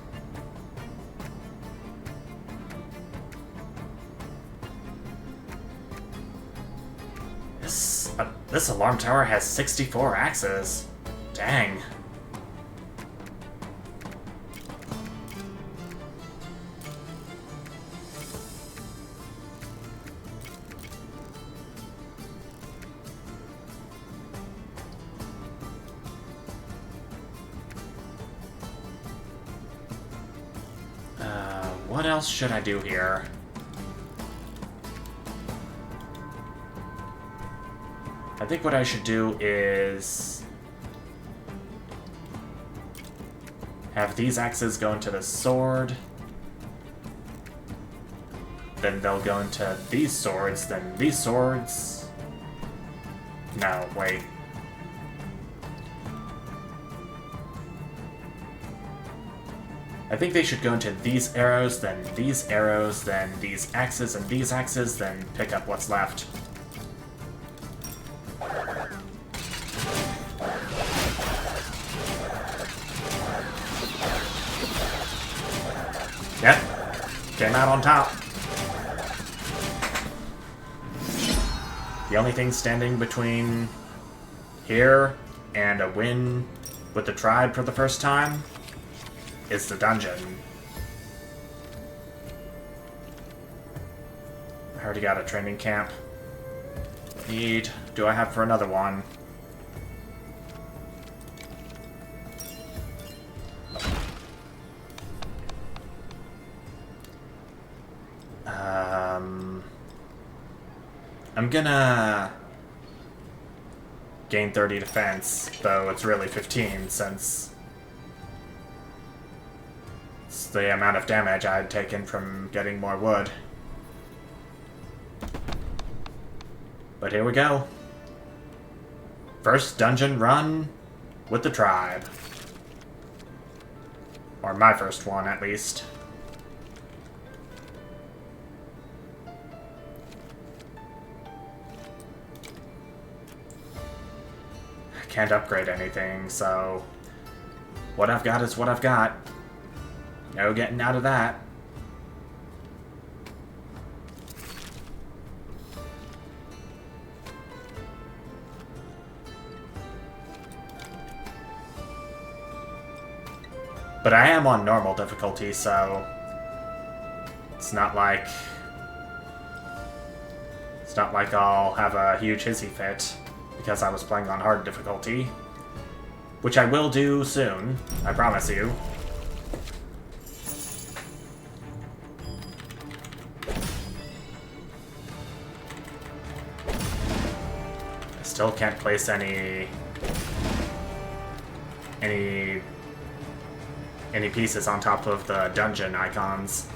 This alarm tower has 64 axes. Dang. What else should I do here? I think what I should do is have these axes go into the sword, then they'll go into these swords, then these swords. No, wait. I think they should go into these arrows, then these axes, and these axes, then pick up what's left. Yep, came out on top. The only thing standing between here and a win with the tribe for the first time is the dungeon. I already got a training camp. Do I have for another one? I'm gonna gain 30 defense, though it's really 15 since it's the amount of damage I had taken from getting more wood. But here we go. First dungeon run with the tribe. Or my first one, at least. Can't upgrade anything, so what I've got is what I've got. No getting out of that. But I am on normal difficulty, so it's not like I'll have a huge hissy fit because I was playing on hard difficulty, which I will do soon, I promise you. I still can't place any pieces on top of the dungeon icons.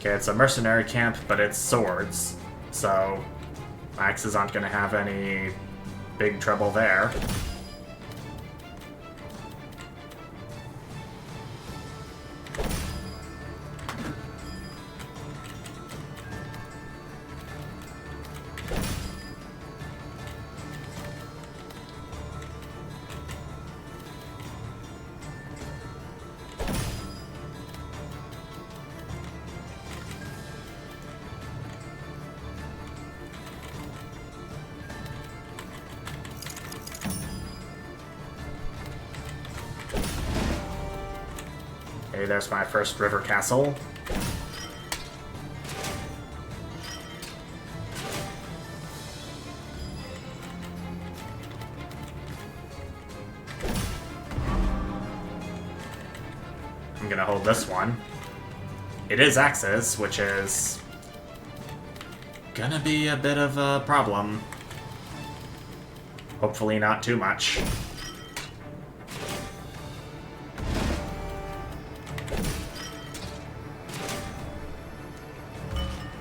Okay, it's a mercenary camp, but it's swords, so axes aren't going to have any big trouble there. Okay, there's my first river castle. I'm gonna hold this one. It is axes, which is gonna be a bit of a problem. Hopefully not too much.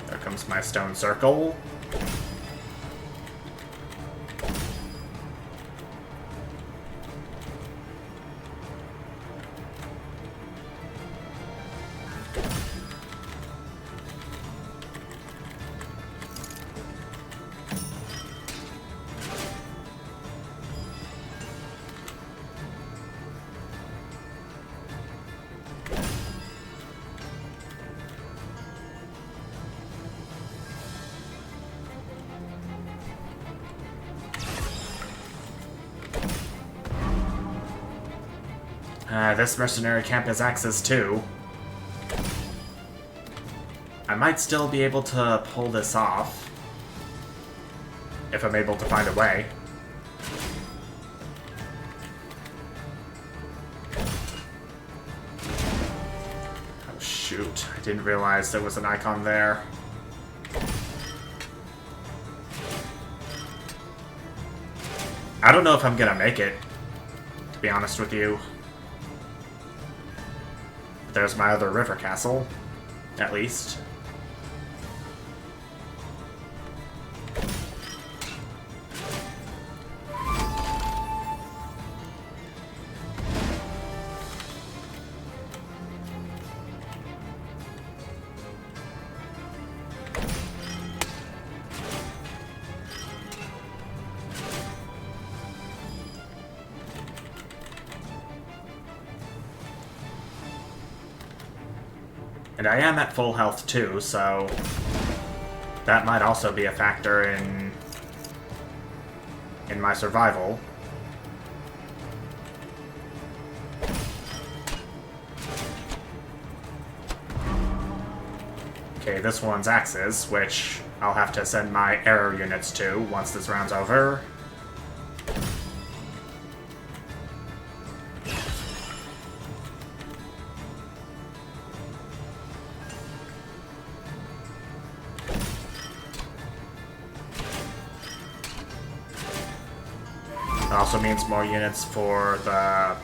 There comes my stone circle. This mercenary camp has axes too. I might still be able to pull this off, if I'm able to find a way. Oh shoot, I didn't realize there was an icon there. I don't know if I'm gonna make it, to be honest with you. There's my other river castle, at least. And I am at full health too, so that might also be a factor in my survival. Okay, this one's axes, which I'll have to send my arrow units to once this round's over. It also means more units for the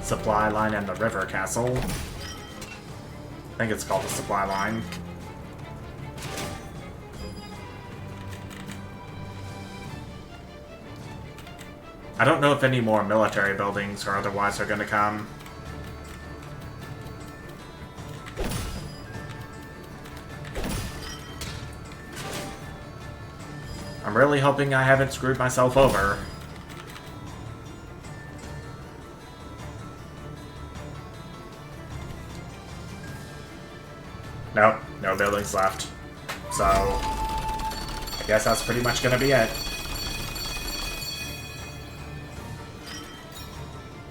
supply line and the river castle. I think it's called the supply line. I don't know if any more military buildings or otherwise are going to come. I'm really hoping I haven't screwed myself over. Nope, no buildings left. So, I guess that's pretty much gonna be it.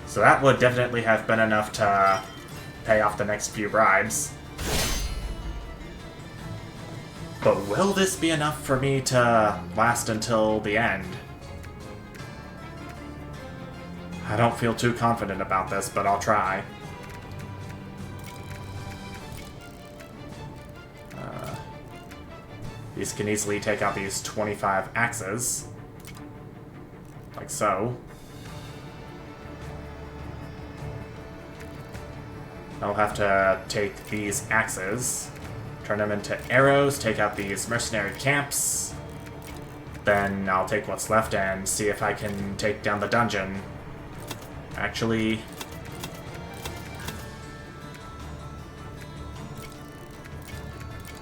So that would definitely have been enough to pay off the next few bribes. But will this be enough for me to last until the end? I don't feel too confident about this, but I'll try. These can easily take out these 25 axes. Like so. I'll have to take these axes turn them into arrows, take out these mercenary camps. Then I'll take what's left and see if I can take down the dungeon. Actually...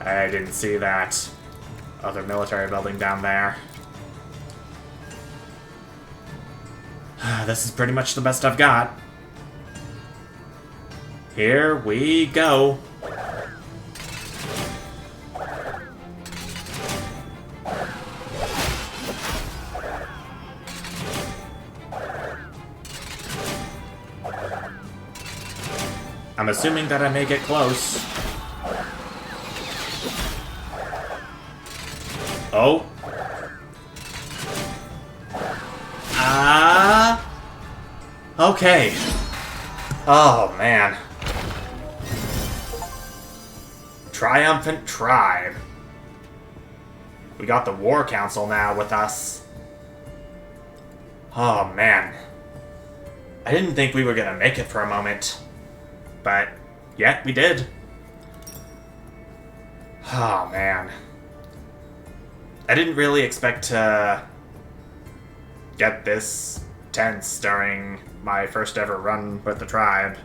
I didn't see that other military building down there. This is pretty much the best I've got. Here we go. I'm assuming that I may get close. Oh. Okay. Oh, man. Triumphant Tribe. We got the War Council now with us. Oh, man. I didn't think we were gonna make it for a moment. But, yeah, we did. Oh, man. I didn't really expect to get this tense during my first ever run with the tribe.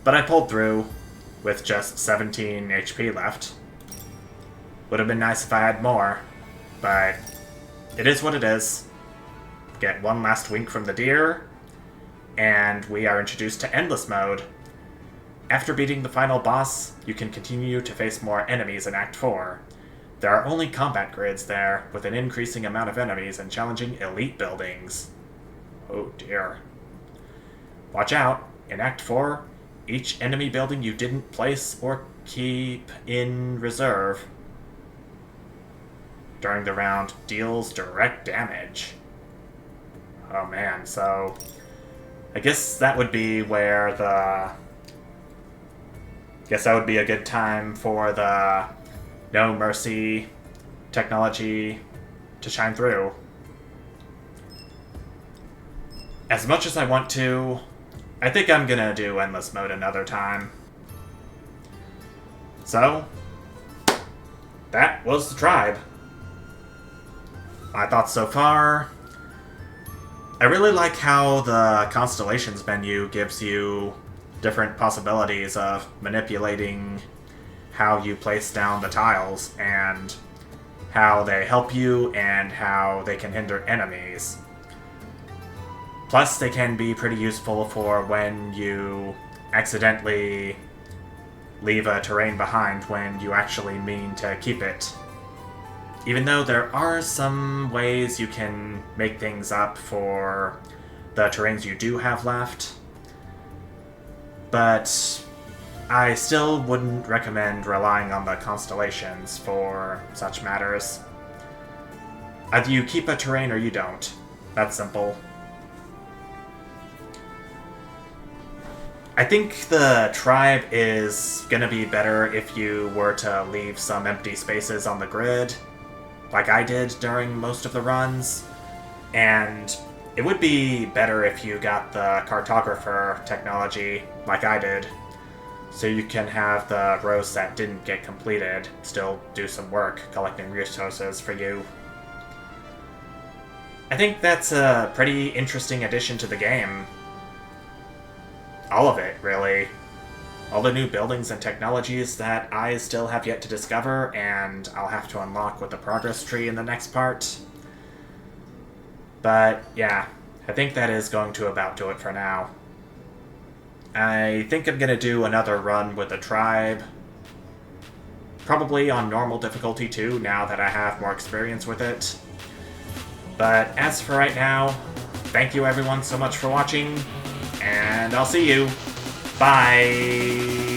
But I pulled through with just 17 HP left. Would have been nice if I had more, but it is what it is. Get one last wink from the deer, and we are introduced to Endless Mode. After beating the final boss, you can continue to face more enemies in Act 4. There are only combat grids there, with an increasing amount of enemies and challenging elite buildings. Oh dear. Watch out, in Act 4, each enemy building you didn't place or keep in reserve during the round deals direct damage. Oh man, so I guess that would be where the... Guess that would be a good time for the No Mercy technology to shine through. As much as I want to, I think I'm gonna do Endless Mode another time. So, that was the tribe. My thoughts so far... I really like how the Constellations menu gives you different possibilities of manipulating how you place down the tiles, and how they help you, and how they can hinder enemies. Plus, they can be pretty useful for when you accidentally leave a terrain behind when you actually mean to keep it. Even though there are some ways you can make things up for the terrains you do have left, but I still wouldn't recommend relying on the constellations for such matters. Either you keep a terrain or you don't. That's simple. I think the tribe is gonna be better if you were to leave some empty spaces on the grid, like I did during most of the runs, and it would be better if you got the cartographer technology, like I did, so you can have the rows that didn't get completed still do some work collecting resources for you. I think that's a pretty interesting addition to the game. All of it, really. All the new buildings and technologies that I still have yet to discover, and I'll have to unlock with the progress tree in the next part. But, yeah, I think that is going to about do it for now. I think I'm going to do another run with the tribe. Probably on normal difficulty too, now that I have more experience with it. But as for right now, thank you everyone so much for watching, and I'll see you. Bye!